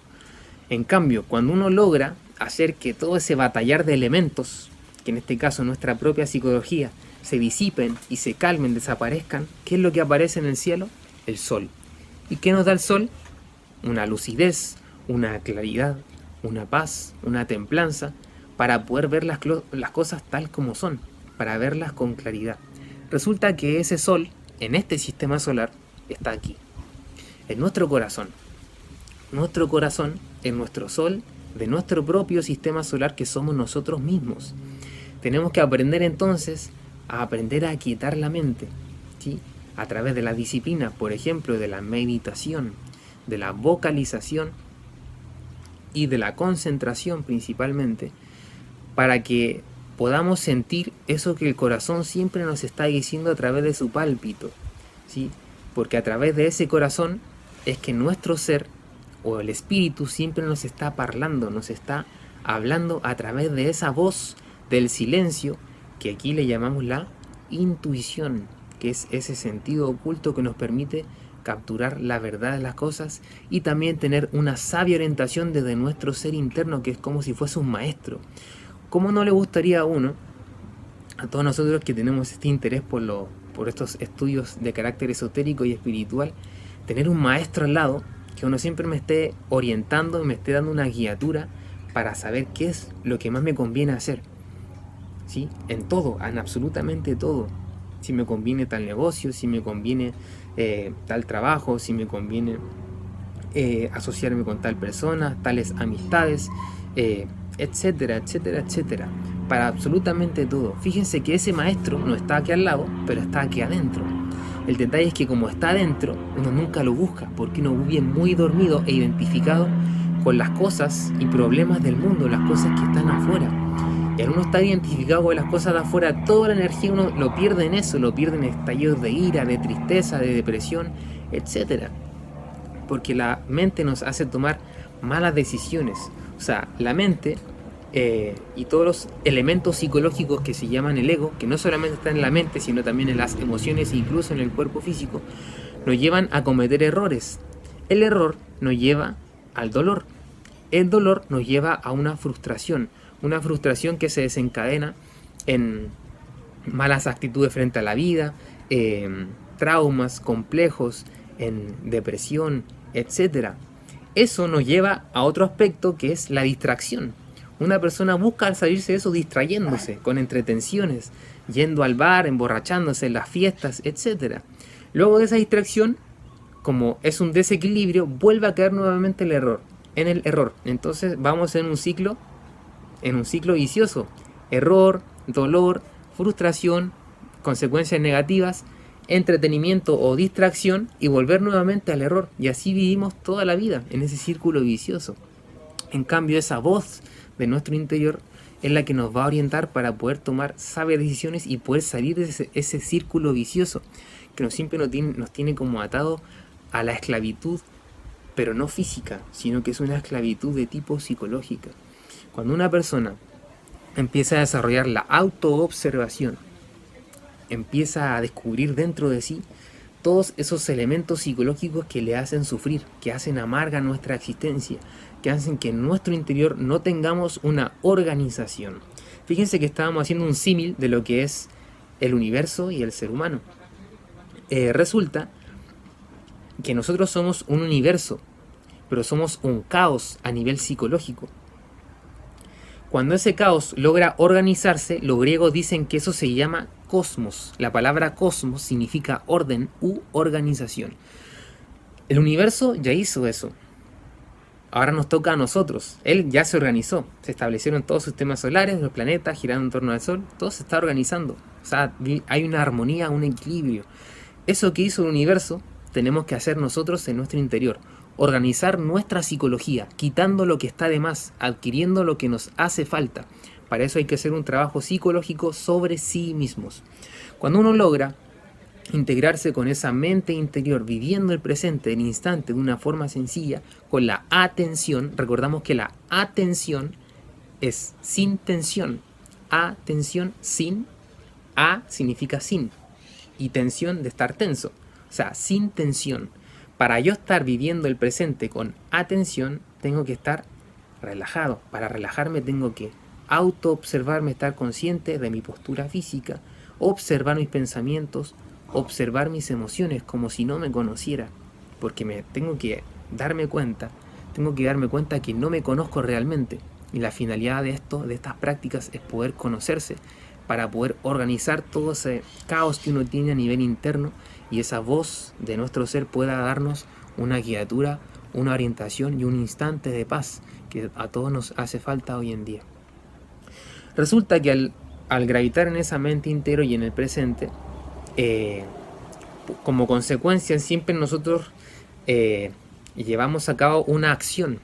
En cambio, cuando uno logra hacer que todo ese batallar de elementos, que en este caso nuestra propia psicología, se disipen y se calmen, desaparezcan, ¿qué es lo que aparece en el cielo? El sol. ¿Y qué nos da el sol? Una lucidez, una claridad, una paz, una templanza, para poder ver las cosas tal como son, para verlas con claridad. Resulta que ese sol, en este sistema solar, está aquí, en nuestro corazón. Nuestro corazón es nuestro sol de nuestro propio sistema solar, que somos nosotros mismos. Tenemos que aprender entonces a aprender a aquietar la mente, ¿sí? A través de la disciplina, por ejemplo, de la meditación, de la vocalización y de la concentración principalmente, para que podamos sentir eso que el corazón siempre nos está diciendo a través de su pálpito, ¿sí? Porque a través de ese corazón es que nuestro ser o el espíritu siempre nos está parlando, nos está hablando a través de esa voz del silencio, que aquí le llamamos la intuición, que es ese sentido oculto que nos permite capturar la verdad de las cosas y también tener una sabia orientación desde nuestro ser interno, que es como si fuese un maestro. ¿Cómo no le gustaría a uno, a todos nosotros que tenemos este interés por estos estudios de carácter esotérico y espiritual, tener un maestro al lado que uno siempre me esté orientando, me esté dando una guiatura para saber qué es lo que más me conviene hacer? ¿Sí? En todo, en absolutamente todo. Si me conviene tal negocio, si me conviene tal trabajo, si me conviene asociarme con tal persona, tales amistades, etcétera, etcétera, etcétera. Para absolutamente todo. Fíjense que ese maestro no está aquí al lado, pero está aquí adentro. El detalle es que como está adentro, uno nunca lo busca, porque uno vive muy dormido e identificado con las cosas y problemas del mundo, las cosas que están afuera. Y al uno estar identificado con las cosas de afuera, toda la energía uno lo pierde en eso, lo pierde en estallidos de ira, de tristeza, de depresión, etcétera. Porque la mente nos hace tomar malas decisiones. O sea, la mente y todos los elementos psicológicos que se llaman el ego, que no solamente están en la mente, sino también en las emociones e incluso en el cuerpo físico, nos llevan a cometer errores. El error nos lleva al dolor. El dolor nos lleva a una frustración que se desencadena en malas actitudes frente a la vida, traumas complejos, en depresión, etc. Eso nos lleva a otro aspecto, que es la distracción. Una persona busca salirse de eso distrayéndose con entretenciones, yendo al bar, emborrachándose en las fiestas, etc. Luego de esa distracción, como es un desequilibrio, vuelve a caer nuevamente en el error. Entonces vamos en un ciclo vicioso. Error, dolor, frustración, consecuencias negativas, entretenimiento o distracción y volver nuevamente al error. Y así vivimos toda la vida en ese círculo vicioso. En cambio, esa voz de nuestro interior es la que nos va a orientar para poder tomar sabias decisiones y poder salir de ese círculo vicioso que siempre nos tiene como atado a la esclavitud, pero no física, sino que es una esclavitud de tipo psicológica. Cuando una persona empieza a desarrollar la autoobservación, empieza a descubrir dentro de sí todos esos elementos psicológicos que le hacen sufrir, que hacen amarga nuestra existencia, que hacen que en nuestro interior no tengamos una organización. Fíjense que estábamos haciendo un símil de lo que es el universo y el ser humano. Resulta que nosotros somos un universo, pero somos un caos a nivel psicológico. Cuando ese caos logra organizarse, los griegos dicen que eso se llama cosmos. La palabra cosmos significa orden u organización. El universo ya hizo eso. Ahora nos toca a nosotros. Él ya se organizó. Se establecieron todos los sistemas solares, los planetas girando en torno al Sol. Todo se está organizando. O sea, hay una armonía, un equilibrio. Eso que hizo el universo, tenemos que hacer nosotros en nuestro interior. Organizar nuestra psicología, quitando lo que está de más, adquiriendo lo que nos hace falta. Para eso hay que hacer un trabajo psicológico sobre sí mismos. Cuando uno logra integrarse con esa mente interior, viviendo el presente, el instante, de una forma sencilla, con la atención. Recordamos que la atención es sin tensión. Atención sin. A significa sin. Y tensión de estar tenso. O sea, sin tensión. Para yo estar viviendo el presente con atención, tengo que estar relajado. Para relajarme tengo que auto-observarme, estar consciente de mi postura física, observar mis pensamientos, observar mis emociones como si no me conociera, porque tengo que darme cuenta que no me conozco realmente, y la finalidad de estas prácticas es poder conocerse, para poder organizar todo ese caos que uno tiene a nivel interno, y esa voz de nuestro ser pueda darnos una guiatura, una orientación y un instante de paz que a todos nos hace falta hoy en día. Resulta que al gravitar en esa mente interior y en el presente, como consecuencia siempre nosotros llevamos a cabo una acción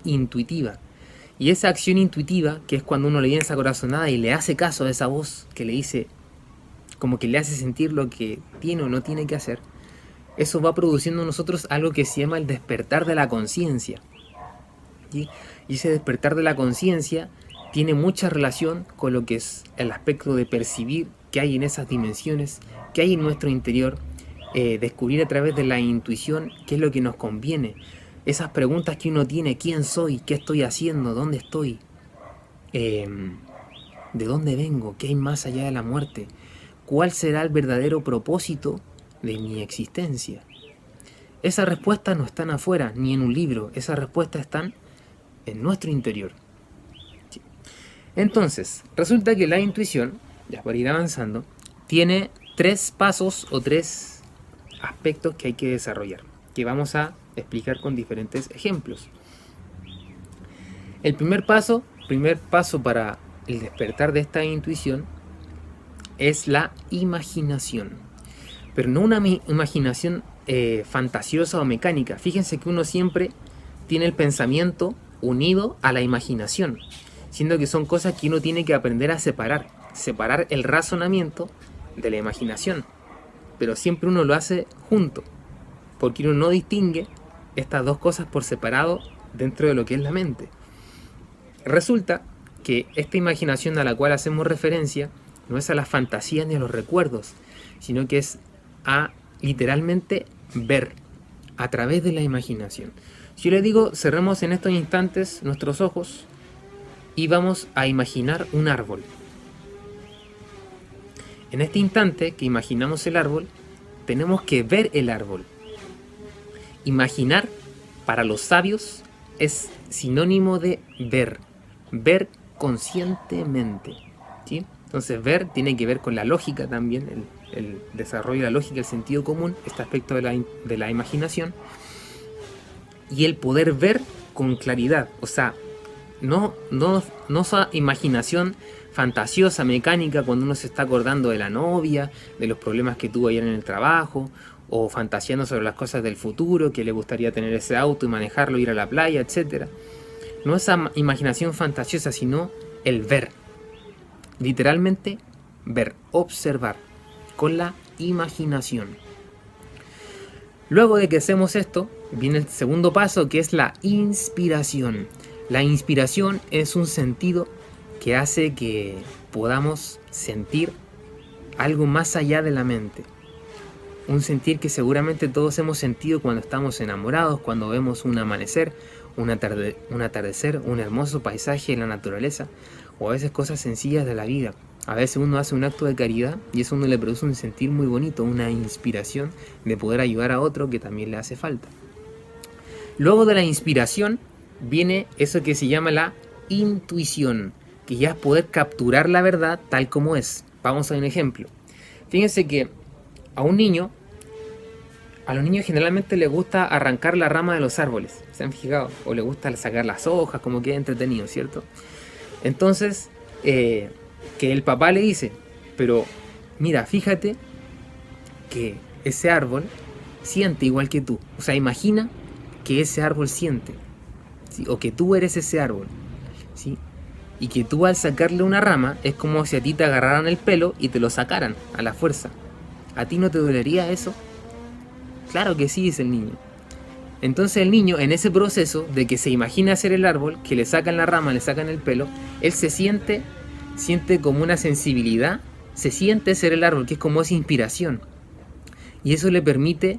intuitiva, y esa acción intuitiva, que es cuando uno le viene esa corazonada y le hace caso a esa voz que le dice, como que le hace sentir lo que tiene o no tiene que hacer, eso va produciendo en nosotros algo que se llama el despertar de la conciencia, ¿sí? Y ese despertar de la conciencia tiene mucha relación con lo que es el aspecto de percibir que hay en esas dimensiones, que hay en nuestro interior, descubrir a través de la intuición qué es lo que nos conviene. Esas preguntas que uno tiene: ¿quién soy? ¿Qué estoy haciendo? ¿Dónde estoy? ¿De dónde vengo? ¿Qué hay más allá de la muerte? ¿Cuál será el verdadero propósito de mi existencia? Esas respuestas no están afuera, ni en un libro. Esas respuestas están en nuestro interior. Entonces, resulta que la intuición, ya para ir avanzando, tiene 3 pasos o 3 aspectos que hay que desarrollar, que vamos a explicar con diferentes ejemplos. El primer paso para el despertar de esta intuición es la imaginación, pero no una imaginación fantasiosa o mecánica. Fíjense que uno siempre tiene el pensamiento unido a la imaginación, siendo que son cosas que uno tiene que aprender a separar el razonamiento de la imaginación, pero siempre uno lo hace junto, porque uno no distingue estas dos cosas por separado dentro de lo que es la mente. Resulta que esta imaginación a la cual hacemos referencia no es a las fantasías ni a los recuerdos, sino que es a literalmente ver a través de la imaginación. Si yo le digo, cerremos en estos instantes nuestros ojos y vamos a imaginar un árbol. En este instante que imaginamos el árbol, tenemos que ver el árbol. Imaginar, para los sabios, es sinónimo de ver conscientemente, ¿sí? Entonces ver tiene que ver con la lógica también, el desarrollo de la lógica, el sentido común, este aspecto de la imaginación, y el poder ver con claridad, o sea, no esa imaginación fantasiosa, mecánica, cuando uno se está acordando de la novia, de los problemas que tuvo ayer en el trabajo, o fantaseando sobre las cosas del futuro, que le gustaría tener ese auto y manejarlo, ir a la playa, etc. No esa imaginación fantasiosa, sino el ver. Literalmente ver, observar, con la imaginación. Luego de que hacemos esto, viene el segundo paso, que es la inspiración. La inspiración es un sentido que hace que podamos sentir algo más allá de la mente. Un sentir que seguramente todos hemos sentido cuando estamos enamorados, cuando vemos un amanecer, un atardecer, un hermoso paisaje en la naturaleza, o a veces cosas sencillas de la vida. A veces uno hace un acto de caridad y eso a uno le produce un sentir muy bonito, una inspiración de poder ayudar a otro que también le hace falta. Luego de la inspiración viene eso que se llama la intuición, que ya es poder capturar la verdad tal como es. Vamos a un ejemplo. Fíjense que a un niño a los niños generalmente les gusta arrancar la rama de los árboles, ¿se han fijado? O les gusta sacar las hojas, como que es entretenido, ¿cierto? Entonces, que el papá le dice, pero mira, fíjate que ese árbol siente igual que tú. O sea, imagina que ese árbol siente, ¿sí? O que tú eres ese árbol, ¿sí? Y que tú al sacarle una rama es como si a ti te agarraran el pelo y te lo sacaran a la fuerza. ¿A ti no te dolería eso? Claro que sí, dice el niño. Entonces el niño, en ese proceso de que se imagina ser el árbol, que le sacan la rama, le sacan el pelo, él siente como una sensibilidad, se siente ser el árbol, que es como esa inspiración. Y eso le permite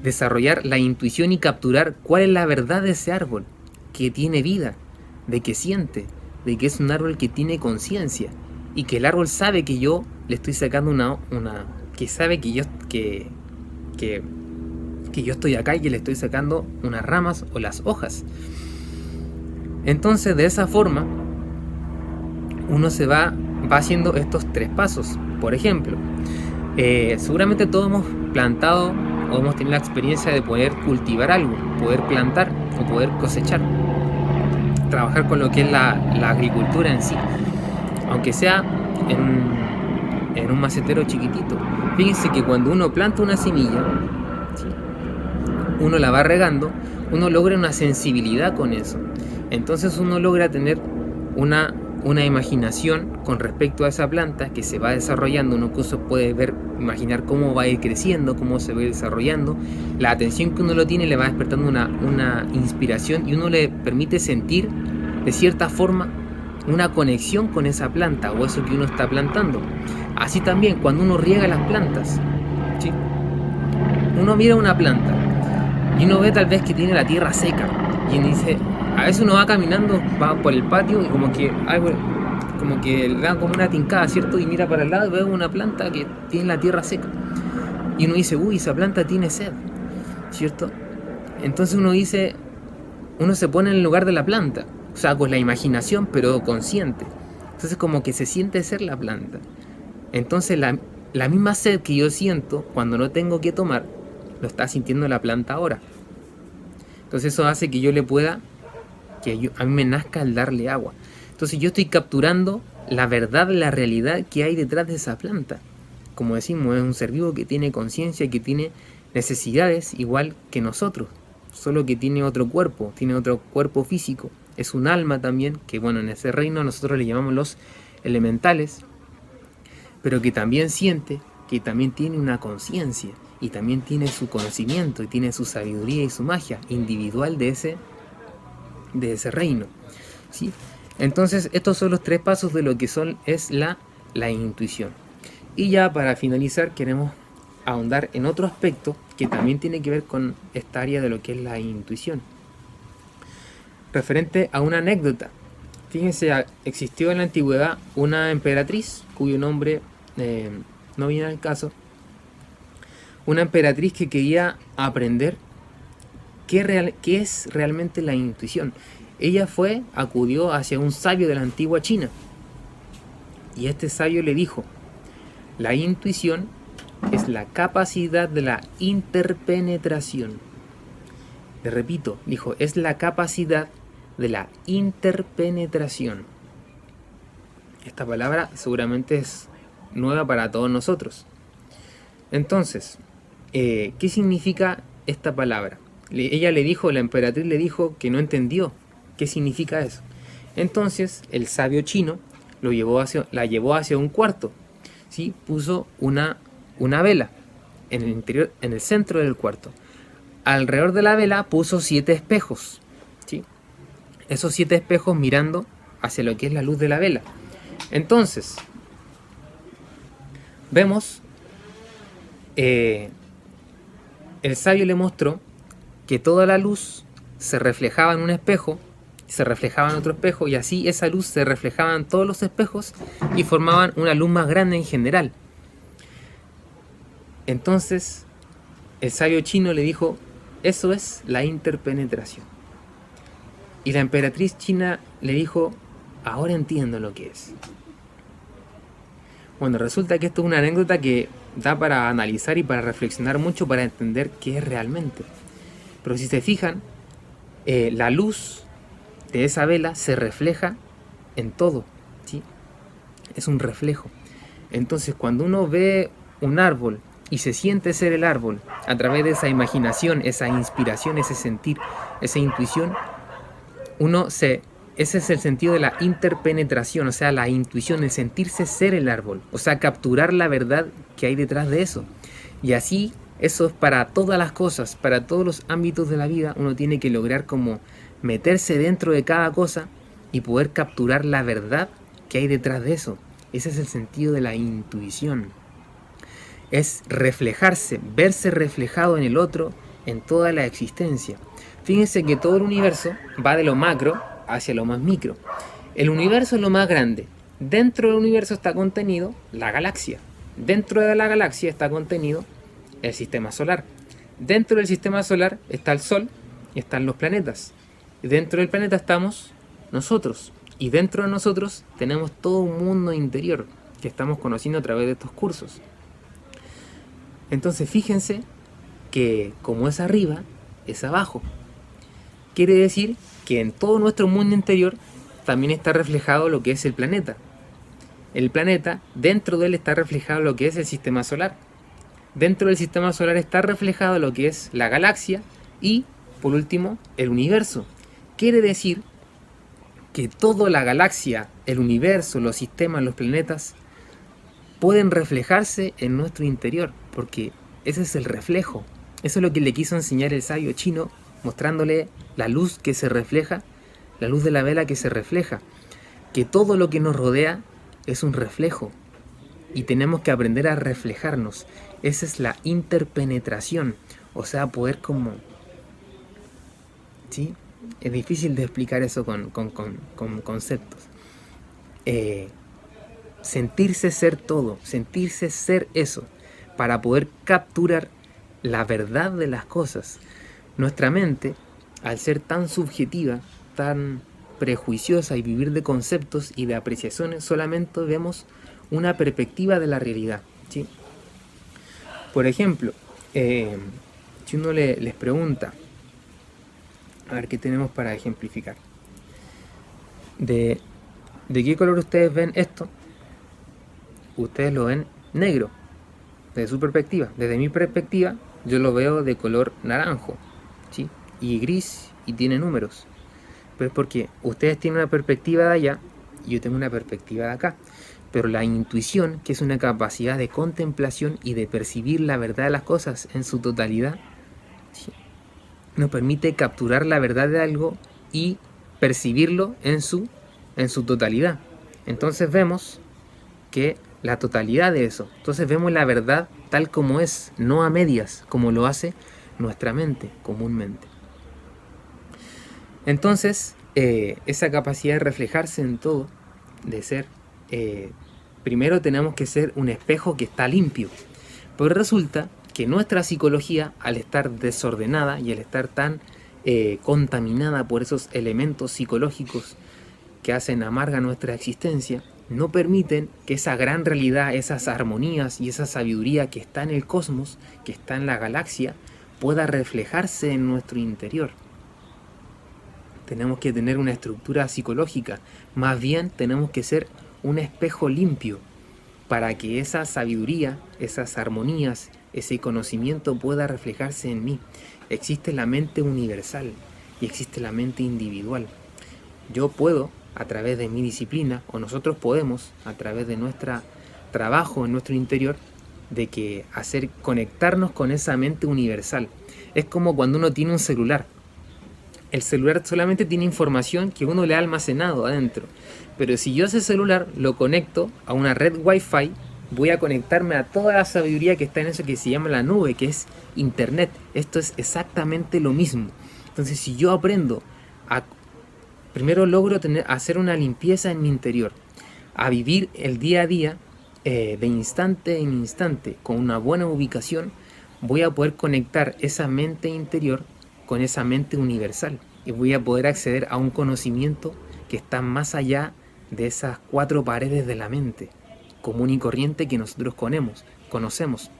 desarrollar la intuición y capturar cuál es la verdad de ese árbol, que tiene vida, de que siente, de que es un árbol que tiene conciencia, y que el árbol sabe que yo le estoy sacando que sabe que yo estoy acá y que le estoy sacando unas ramas o las hojas. Entonces, de esa forma, uno se va haciendo estos 3 pasos. Por ejemplo, seguramente todos hemos plantado o hemos tenido la experiencia de poder cultivar algo, poder plantar o poder cosechar, trabajar con lo que es la agricultura en sí, aunque sea en un macetero chiquitito. Fíjense que cuando uno planta una semilla, ¿sí?, uno la va regando, uno logra una sensibilidad con eso. Entonces uno logra tener una imaginación con respecto a esa planta que se va desarrollando. Uno incluso puede imaginar cómo va a ir creciendo, cómo se va a ir desarrollando. La atención que uno lo tiene le va despertando una inspiración, y uno le permite sentir de cierta forma una conexión con esa planta o eso que uno está plantando. Así también cuando uno riega las plantas, ¿sí?, uno mira una planta y uno ve tal vez que tiene la tierra seca, y uno dice, a veces uno va caminando, va por el patio y como que le da como una tincada, ¿cierto? Y mira para el lado y ve una planta que tiene la tierra seca, y uno dice, uy, esa planta tiene sed, ¿cierto? Entonces uno se pone en el lugar de la planta, o sea, con la imaginación, pero consciente. Entonces como que se siente ser la planta. Entonces la misma sed que yo siento cuando no tengo que tomar, lo está sintiendo la planta ahora. Entonces eso hace que a mí me nazca el darle agua. Entonces yo estoy capturando la verdad, la realidad que hay detrás de esa planta. Como decimos, es un ser vivo que tiene conciencia, que tiene necesidades igual que nosotros, solo que tiene otro cuerpo físico. Es un alma también, que bueno, en ese reino nosotros le llamamos los elementales, pero que también siente, que también tiene una conciencia, y también tiene su conocimiento, y tiene su sabiduría y su magia individual de ese reino, ¿sí? Entonces estos son los 3 pasos de lo que es la intuición. Y ya para finalizar queremos ahondar en otro aspecto que también tiene que ver con esta área de lo que es la intuición, referente a una anécdota. Fíjense, existió en la antigüedad una emperatriz cuyo nombre no viene al caso. Una emperatriz que quería aprender qué es realmente la intuición. Ella acudió hacia un sabio de la antigua China, y este sabio le dijo, la intuición es la capacidad de la interpenetración. Le repito, dijo, es la capacidad de la interpenetración. Esta palabra seguramente es nueva para todos nosotros. Entonces, ¿qué significa esta palabra? La emperatriz le dijo que no entendió qué significa eso. Entonces, el sabio chino la llevó hacia un cuarto, ¿sí? Puso una vela en el interior, en el centro del cuarto. Alrededor de la vela puso 7 espejos, ¿sí? Esos 7 espejos mirando hacia lo que es la luz de la vela. Entonces, vemos, el sabio le mostró que toda la luz se reflejaba en un espejo, se reflejaba en otro espejo, y así esa luz se reflejaba en todos los espejos y formaban una luz más grande en general. Entonces, el sabio chino le dijo, eso es la interpenetración. Y la emperatriz china le dijo, ahora entiendo lo que es. Bueno, resulta que esto es una anécdota que da para analizar y para reflexionar mucho para entender qué es realmente. Pero si se fijan, la luz de esa vela se refleja en todo, ¿sí? Es un reflejo. Entonces, cuando uno ve un árbol y se siente ser el árbol a través de esa imaginación, esa inspiración, ese sentir, esa intuición, ese es el sentido de la interpenetración, o sea, la intuición, el sentirse ser el árbol, o sea, capturar la verdad que hay detrás de eso. Y así, eso es para todas las cosas, para todos los ámbitos de la vida, uno tiene que lograr como meterse dentro de cada cosa y poder capturar la verdad que hay detrás de eso. Ese es el sentido de la intuición. Es reflejarse, verse reflejado en el otro, en toda la existencia. Fíjense que todo el universo va de lo macro hacia lo más micro. El universo es lo más grande. Dentro del universo está contenido la galaxia. Dentro de la galaxia está contenido el sistema solar. Dentro del sistema solar está el Sol y están los planetas. Dentro del planeta estamos nosotros. Y dentro de nosotros tenemos todo un mundo interior que estamos conociendo a través de estos cursos. Entonces fíjense que como es arriba, es abajo. Quiere decir que en todo nuestro mundo interior también está reflejado lo que es el planeta. El planeta, dentro de él está reflejado lo que es el sistema solar. Dentro del sistema solar está reflejado lo que es la galaxia y, por último, el universo. Quiere decir que toda la galaxia, el universo, los sistemas, los planetas pueden reflejarse en nuestro interior, porque ese es el reflejo. Eso es lo que le quiso enseñar el sabio chino, mostrándole la luz que se refleja, la luz de la vela que se refleja, que todo lo que nos rodea es un reflejo y tenemos que aprender a reflejarnos. Esa es la interpenetración, o sea, poder como... ¿sí? Es difícil de explicar eso con conceptos. Sentirse ser todo, sentirse ser eso, para poder capturar la verdad de las cosas. Nuestra mente, al ser tan subjetiva, tan prejuiciosa y vivir de conceptos y de apreciaciones, solamente vemos una perspectiva de la realidad, ¿sí? Por ejemplo, si uno les pregunta, a ver qué tenemos para ejemplificar, ¿de qué color ustedes ven esto? Ustedes lo ven negro, desde su perspectiva. Desde mi perspectiva, yo lo veo de color naranjo, ¿sí? Y gris, y tiene números. Pero es porque ustedes tienen una perspectiva de allá y yo tengo una perspectiva de acá. Pero la intuición, que es una capacidad de contemplación y de percibir la verdad de las cosas en su totalidad, ¿sí?, nos permite capturar la verdad de algo y percibirlo en su totalidad. Entonces vemos que la totalidad de eso. Entonces vemos la verdad tal como es, no a medias, como lo hace nuestra mente comúnmente. Entonces, esa capacidad de reflejarse en todo, de ser, primero tenemos que ser un espejo que está limpio. Pero resulta que nuestra psicología, al estar desordenada y al estar tan contaminada por esos elementos psicológicos que hacen amarga nuestra existencia, no permiten que esa gran realidad, esas armonías y esa sabiduría que está en el cosmos, que está en la galaxia, pueda reflejarse en nuestro interior. Tenemos que tener una estructura psicológica, más bien tenemos que ser un espejo limpio para que esa sabiduría, esas armonías, ese conocimiento pueda reflejarse en mí. Existe la mente universal y existe la mente individual. Yo puedo, a través de mi disciplina, o nosotros podemos, a través de nuestro trabajo en nuestro interior, de que hacer conectarnos con esa mente universal. Es como cuando uno tiene un celular. El celular solamente tiene información que uno le ha almacenado adentro. Pero si yo ese celular lo conecto a una red Wi-Fi, voy a conectarme a toda la sabiduría que está en eso que se llama la nube, que es Internet. Esto es exactamente lo mismo. Entonces, si yo aprendo a... Primero logro hacer una limpieza en mi interior, a vivir el día a día de instante en instante con una buena ubicación, voy a poder conectar esa mente interior con esa mente universal y voy a poder acceder a un conocimiento que está más allá de esas 4 paredes de la mente, común y corriente que nosotros conocemos.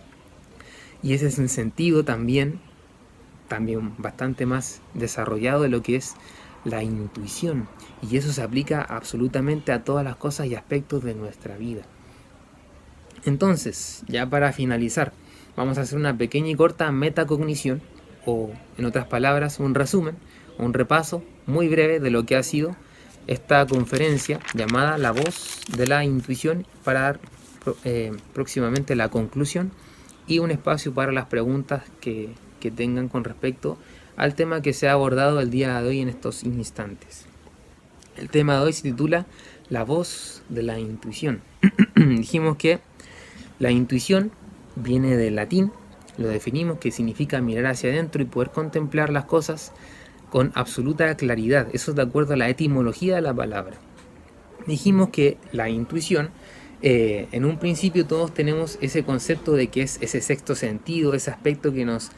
Y ese es un sentido también bastante más desarrollado de lo que es la intuición. Y eso se aplica absolutamente a todas las cosas y aspectos de nuestra vida. Entonces, ya para finalizar, vamos a hacer una pequeña y corta metacognición, o en otras palabras, un resumen, un repaso muy breve de lo que ha sido esta conferencia llamada La Voz de la Intuición, para dar próximamente la conclusión y un espacio para las preguntas que tengan con respecto al tema que se ha abordado el día de hoy en estos instantes. El tema de hoy se titula La Voz de la Intuición. Dijimos que la intuición viene del latín, lo definimos, que significa mirar hacia adentro y poder contemplar las cosas con absoluta claridad. Eso es de acuerdo a la etimología de la palabra. Dijimos que la intuición, en un principio todos tenemos ese concepto de que es ese sexto sentido, ese aspecto que nos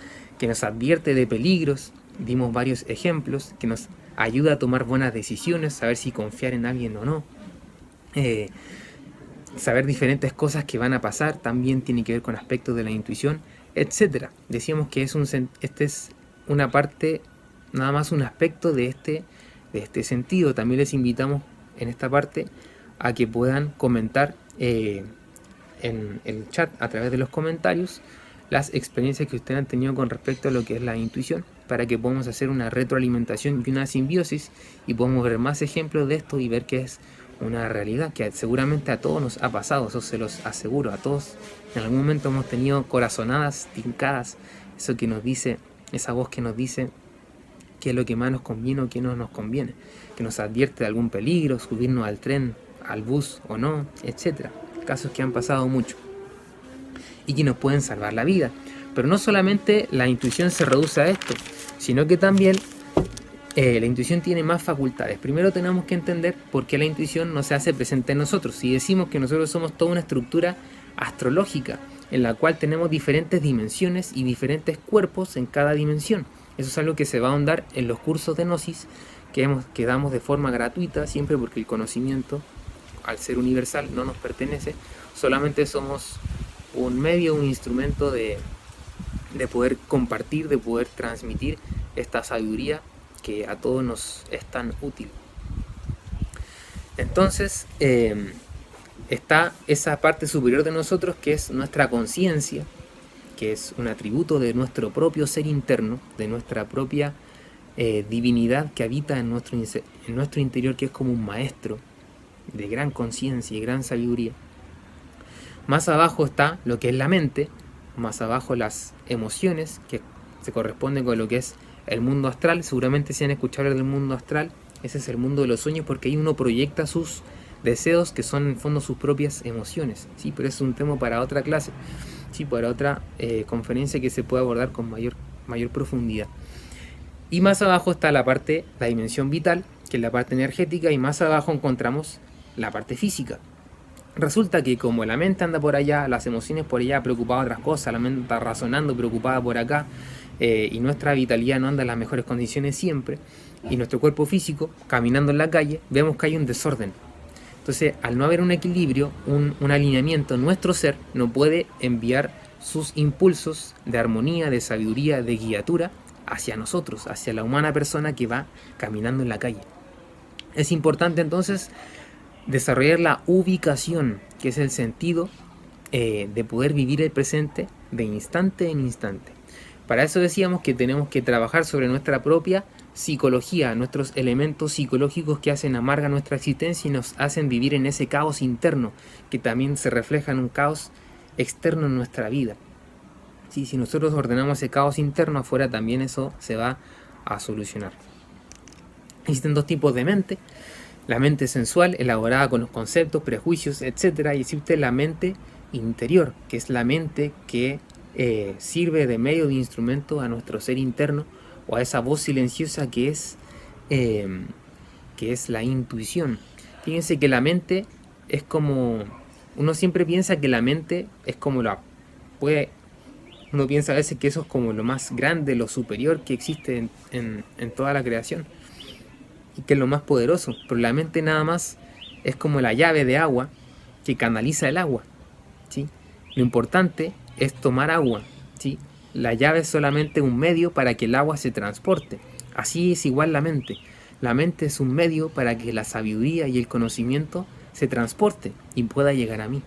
advierte de peligros. Dimos varios ejemplos, que nos ayuda a tomar buenas decisiones, saber si confiar en alguien o no. Saber diferentes cosas que van a pasar también tiene que ver con aspectos de la intuición, etc. Decíamos que este es una parte, nada más un aspecto de este sentido. También les invitamos en esta parte a que puedan comentar en el chat, a través de los comentarios, las experiencias que ustedes han tenido con respecto a lo que es la intuición, para que podamos hacer una retroalimentación y una simbiosis y podamos ver más ejemplos de esto y ver que es una realidad que seguramente a todos nos ha pasado. Eso se los aseguro, a todos en algún momento hemos tenido corazonadas tincadas, eso que nos dice, esa voz que nos dice qué es lo que más nos conviene o qué no nos conviene, que nos advierte de algún peligro, subirnos al tren, al bus o no, etcétera. Casos que han pasado mucho y que nos pueden salvar la vida. Pero no solamente la intuición se reduce a esto, sino que también la intuición tiene más facultades. Primero tenemos que entender por qué la intuición no se hace presente en nosotros. Si decimos que nosotros somos toda una estructura astrológica en la cual tenemos diferentes dimensiones y diferentes cuerpos en cada dimensión. Eso es algo que se va a ahondar en los cursos de Gnosis que damos de forma gratuita, siempre, porque el conocimiento, al ser universal, no nos pertenece. Solamente somos un medio, un instrumento de poder compartir, de poder transmitir esta sabiduría que a todos nos es tan útil. Entonces está esa parte superior de nosotros, que es nuestra conciencia, que es un atributo de nuestro propio ser interno, de nuestra propia divinidad que habita en nuestro interior, que es como un maestro de gran conciencia y gran sabiduría. Más abajo está lo que es la mente, más abajo las emociones, que se corresponden con lo que es el mundo astral. Seguramente se han escuchado hablar del mundo astral. Ese es el mundo de los sueños, porque ahí uno proyecta sus deseos, que son en el fondo sus propias emociones, ¿sí? Pero es un tema para otra clase, ¿sí? Para otra conferencia que se puede abordar con mayor profundidad. Y más abajo está la dimensión vital, que es la parte energética, y más abajo encontramos la parte física. Resulta que como la mente anda por allá, las emociones por allá, preocupada de otras cosas, la mente está razonando, preocupada por acá, y nuestra vitalidad no anda en las mejores condiciones siempre, y nuestro cuerpo físico, caminando en la calle, vemos que hay un desorden. Entonces, al no haber un equilibrio, un alineamiento, nuestro ser no puede enviar sus impulsos de armonía, de sabiduría, de guiatura hacia nosotros, hacia la humana persona que va caminando en la calle. Es importante entonces desarrollar la ubicación, que es el sentido de poder vivir el presente de instante en instante. Para eso decíamos que tenemos que trabajar sobre nuestra propia psicología, nuestros elementos psicológicos que hacen amarga nuestra existencia y nos hacen vivir en ese caos interno, que también se refleja en un caos externo en nuestra vida. Sí, si nosotros ordenamos ese caos interno afuera, también eso se va a solucionar. Existen dos tipos de mente: la mente sensual, elaborada con los conceptos, prejuicios, etc. Y existe la mente interior, que es la mente que sirve de medio de instrumento a nuestro ser interno, o a esa voz silenciosa que es la intuición. Fíjense que la mente es como... Uno siempre piensa que la mente es como uno piensa a veces que eso es como lo más grande, lo superior que existe en toda la creación, y que es lo más poderoso. Pero la mente nada más es como la llave de agua que canaliza el agua, ¿sí? Lo importante es tomar agua, ¿sí? La llave es solamente un medio para que el agua se transporte. Así es igual la mente. La mente es un medio para que la sabiduría y el conocimiento se transporte y pueda llegar a mí.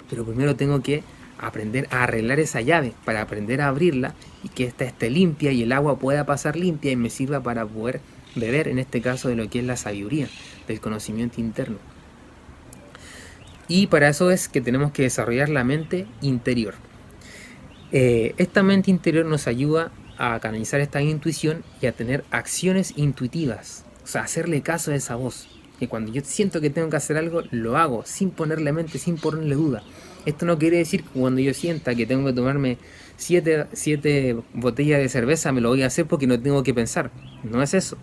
Pero primero tengo que aprender a arreglar esa llave para aprender a abrirla y que ésta esté limpia y el agua pueda pasar limpia y me sirva para poder beber, en este caso, de lo que es la sabiduría, del conocimiento interno. Y para eso es que tenemos que desarrollar la mente interior. Esta mente interior nos ayuda a canalizar esta intuición y a tener acciones intuitivas. O sea, hacerle caso a esa voz. Que cuando yo siento que tengo que hacer algo, lo hago, sin ponerle mente, sin ponerle duda. Esto no quiere decir que cuando yo sienta que tengo que tomarme 7 botellas de cerveza, me lo voy a hacer porque no tengo que pensar. No es eso.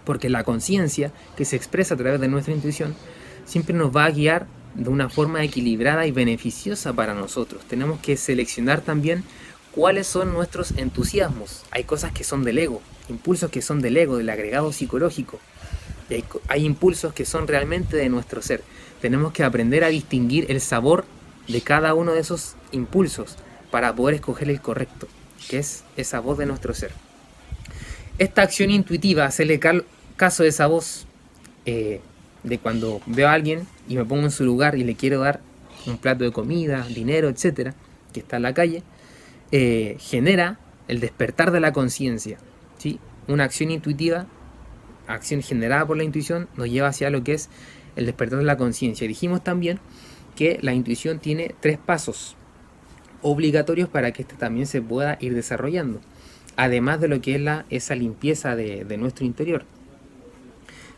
Porque la conciencia, que se expresa a través de nuestra intuición, siempre nos va a guiar de una forma equilibrada y beneficiosa para nosotros. Tenemos que seleccionar también cuáles son nuestros entusiasmos. Hay cosas que son del ego, impulsos que son del ego, del agregado psicológico. Y hay impulsos que son realmente de nuestro ser. Tenemos que aprender a distinguir el sabor de cada uno de esos impulsos para poder escoger el correcto, que es esa voz de nuestro ser. Esta acción intuitiva, hacerle caso a esa voz, de cuando veo a alguien y me pongo en su lugar y le quiero dar un plato de comida, dinero, etcétera, que está en la calle, genera el despertar de la conciencia, ¿sí? Una acción intuitiva, acción generada por la intuición, nos lleva hacia lo que es el despertar de la conciencia. Dijimos también que la intuición tiene 3 pasos obligatorios para que éste también se pueda ir desarrollando, además de lo que es esa limpieza de nuestro interior,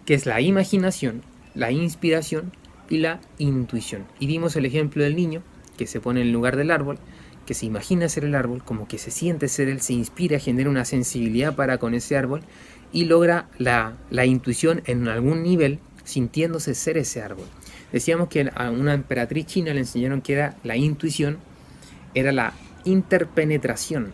que es la imaginación, la inspiración y la intuición. Y dimos el ejemplo del niño que se pone en el lugar del árbol, que se imagina ser el árbol, como que se siente ser él, se inspira, genera una sensibilidad para con ese árbol y logra la intuición en algún nivel, sintiéndose ser ese árbol. Decíamos que a una emperatriz china le enseñaron que era la intuición, era la interpenetración,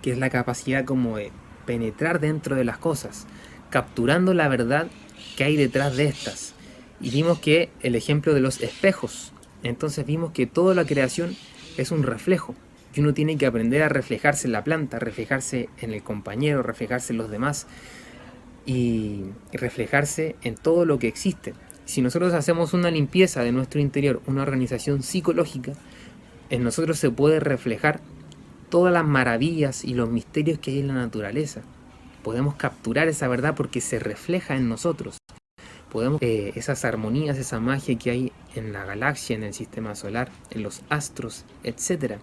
que es la capacidad como de penetrar dentro de las cosas, capturando la verdad que hay detrás de estas. Y vimos que el ejemplo de los espejos, entonces vimos que toda la creación es un reflejo y uno tiene que aprender a reflejarse en la planta, reflejarse en el compañero, reflejarse en los demás y reflejarse en todo lo que existe. Si nosotros hacemos una limpieza de nuestro interior, una organización psicológica, en nosotros se puede reflejar todas las maravillas y los misterios que hay en la naturaleza. Podemos capturar esa verdad porque se refleja en nosotros. Podemos esas armonías, esa magia que hay en la galaxia, en el sistema solar, en los astros, etc.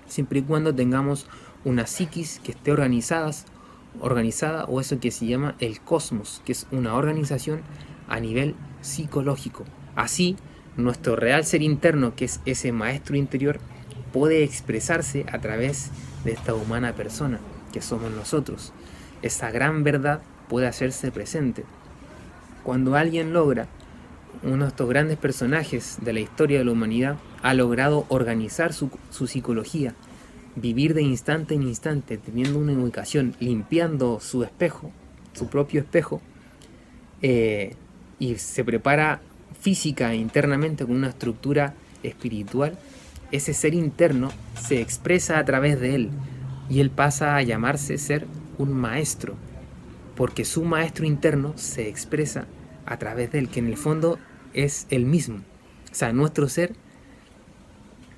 Siempre y cuando tengamos una psiquis que esté organizada, o eso que se llama el cosmos, que es una organización a nivel psicológico. Así, nuestro real ser interno, que es ese maestro interior, puede expresarse a través de esta humana persona que somos nosotros. Esa gran verdad puede hacerse presente. Cuando alguien logra, uno de estos grandes personajes de la historia de la humanidad, ha logrado organizar su psicología, vivir de instante en instante, teniendo una ubicación, limpiando su espejo, su propio espejo, y se prepara física e internamente con una estructura espiritual, ese ser interno se expresa a través de él y él pasa a llamarse ser un maestro, porque su maestro interno se expresa a través de él, que en el fondo es el mismo. O sea, nuestro ser,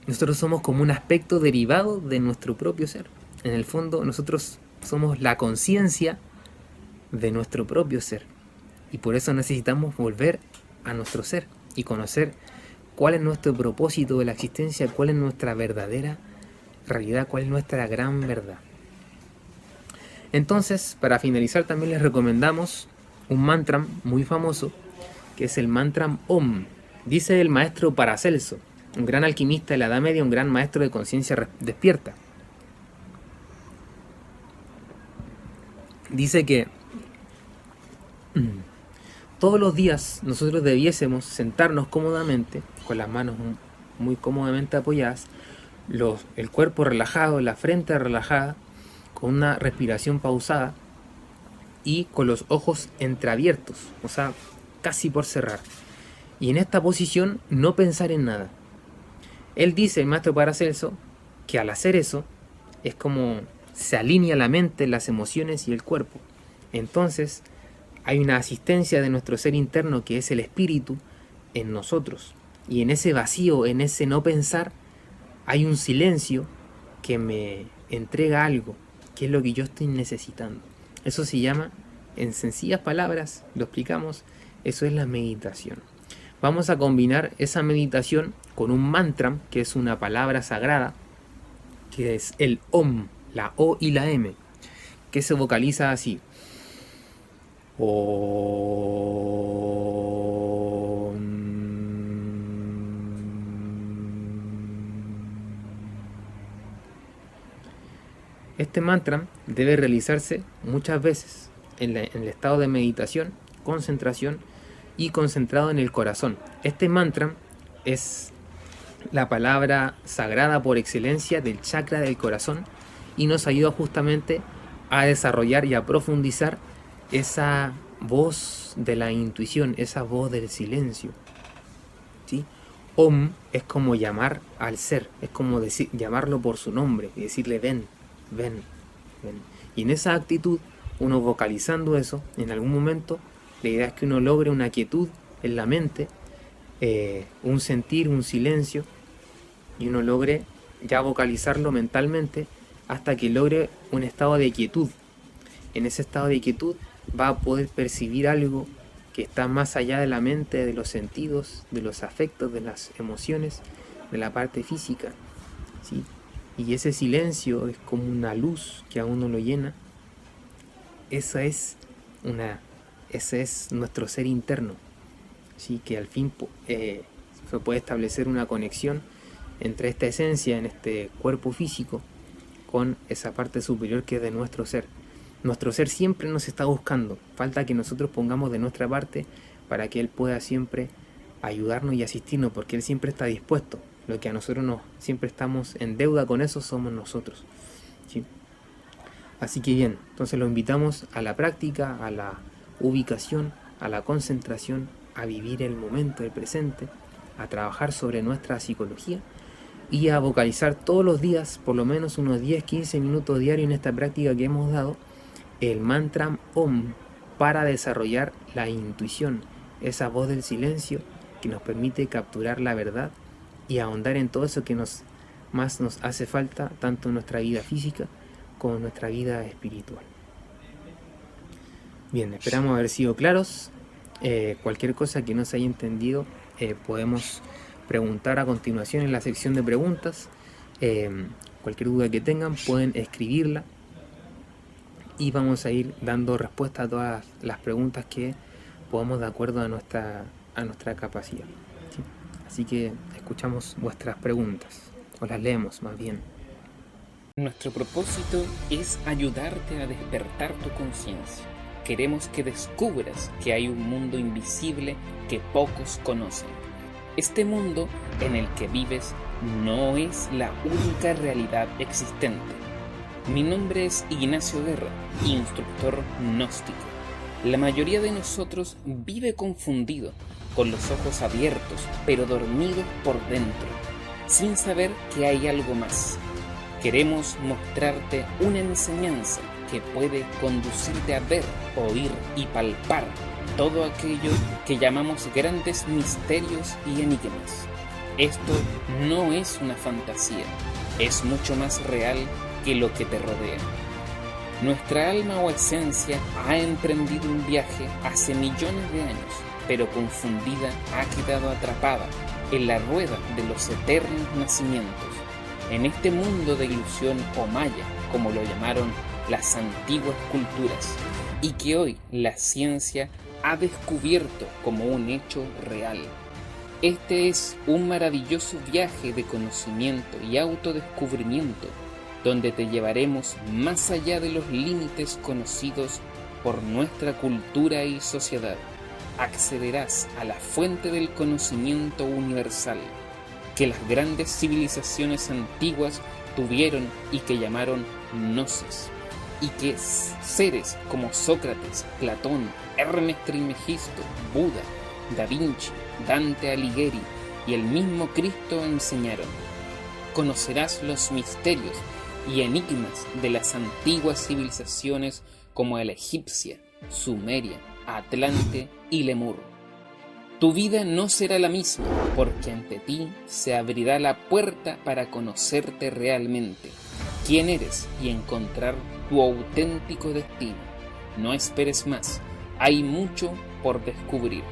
nosotros somos como un aspecto derivado de nuestro propio ser. En el fondo nosotros somos la conciencia de nuestro propio ser. Y por eso necesitamos volver a nuestro ser y conocer cuál es nuestro propósito de la existencia, cuál es nuestra verdadera realidad, cuál es nuestra gran verdad. Entonces, para finalizar, también les recomendamos un mantra muy famoso, que es el mantra Om. Dice el maestro Paracelso, un gran alquimista de la Edad Media, un gran maestro de conciencia despierta. Dice que todos los días nosotros debiésemos sentarnos cómodamente, con las manos muy cómodamente apoyadas, el cuerpo relajado, la frente relajada, con una respiración pausada y con los ojos entreabiertos, o sea, casi por cerrar. Y en esta posición no pensar en nada. Él dice, el maestro Paracelso, que al hacer eso es como se alinea la mente, las emociones y el cuerpo. Entonces hay una asistencia de nuestro ser interno, que es el espíritu, en nosotros. Y en ese vacío, en ese no pensar, hay un silencio que me entrega algo, que es lo que yo estoy necesitando. Eso se llama, en sencillas palabras, lo explicamos, eso es la meditación. Vamos a combinar esa meditación con un mantra, que es una palabra sagrada, que es el Om, la O y la M, que se vocaliza así. Este mantra debe realizarse muchas veces en el estado de meditación, concentración y concentrado en el corazón. Este mantra es la palabra sagrada por excelencia del chakra del corazón y nos ayuda justamente a desarrollar y a profundizar esa voz de la intuición, esa voz del silencio, ¿sí? Om es como llamar al ser, es como decir, llamarlo por su nombre y decirle ven, ven, ven. Y en esa actitud, uno vocalizando eso, en algún momento, la idea es que uno logre una quietud en la mente, un sentir, un silencio, y uno logre ya vocalizarlo mentalmente hasta que logre un estado de quietud. En ese estado de quietud va a poder percibir algo que está más allá de la mente, de los sentidos, de los afectos, de las emociones, de la parte física, ¿sí? Y ese silencio es como una luz que a uno lo llena. Ese es nuestro ser interno, ¿sí? Que al fin se puede establecer una conexión entre esta esencia en este cuerpo físico con esa parte superior que es de nuestro ser. Nuestro ser siempre nos está buscando, falta que nosotros pongamos de nuestra parte para que Él pueda siempre ayudarnos y asistirnos, porque Él siempre está dispuesto. Lo que a nosotros siempre estamos en deuda con eso somos nosotros, ¿sí? Así que bien, entonces lo invitamos a la práctica, a la ubicación, a la concentración, a vivir el momento, el presente, a trabajar sobre nuestra psicología y a vocalizar todos los días, por lo menos unos 10-15 minutos diarios en esta práctica que hemos dado, el mantra Om, para desarrollar la intuición, esa voz del silencio que nos permite capturar la verdad y ahondar en todo eso que más nos hace falta, tanto en nuestra vida física como en nuestra vida espiritual. Bien, esperamos haber sido claros. Cualquier cosa que no se haya entendido podemos preguntar a continuación en la sección de preguntas. Cualquier duda que tengan pueden escribirla y vamos a ir dando respuesta a todas las preguntas que podamos de acuerdo a nuestra capacidad, ¿sí? Así que escuchamos vuestras preguntas, o las leemos más bien. Nuestro propósito es ayudarte a despertar tu conciencia. Queremos que descubras que hay un mundo invisible que pocos conocen. Este mundo en el que vives no es la única realidad existente. Mi nombre es Ignacio Guerra, instructor gnóstico. La mayoría de nosotros vive confundido, con los ojos abiertos, pero dormidos por dentro, sin saber que hay algo más. Queremos mostrarte una enseñanza que puede conducirte a ver, oír y palpar todo aquello que llamamos grandes misterios y enigmas. Esto no es una fantasía, es mucho más real que lo que te rodea. Nuestra alma o esencia ha emprendido un viaje hace millones de años, pero confundida ha quedado atrapada en la rueda de los eternos nacimientos, en este mundo de ilusión o maya, como lo llamaron las antiguas culturas, y que hoy la ciencia ha descubierto como un hecho real. Este es un maravilloso viaje de conocimiento y autodescubrimiento, donde te llevaremos más allá de los límites conocidos por nuestra cultura y sociedad. Accederás a la fuente del conocimiento universal, que las grandes civilizaciones antiguas tuvieron y que llamaron gnosis, y que seres como Sócrates, Platón, Hermes Trismegisto, Buda, Da Vinci, Dante Alighieri y el mismo Cristo enseñaron. Conocerás los misterios y enigmas de las antiguas civilizaciones como la egipcia, sumeria, atlante y lemur. Tu vida no será la misma, porque ante ti se abrirá la puerta para conocerte realmente, quién eres y encontrar tu auténtico destino. No esperes más, hay mucho por descubrir.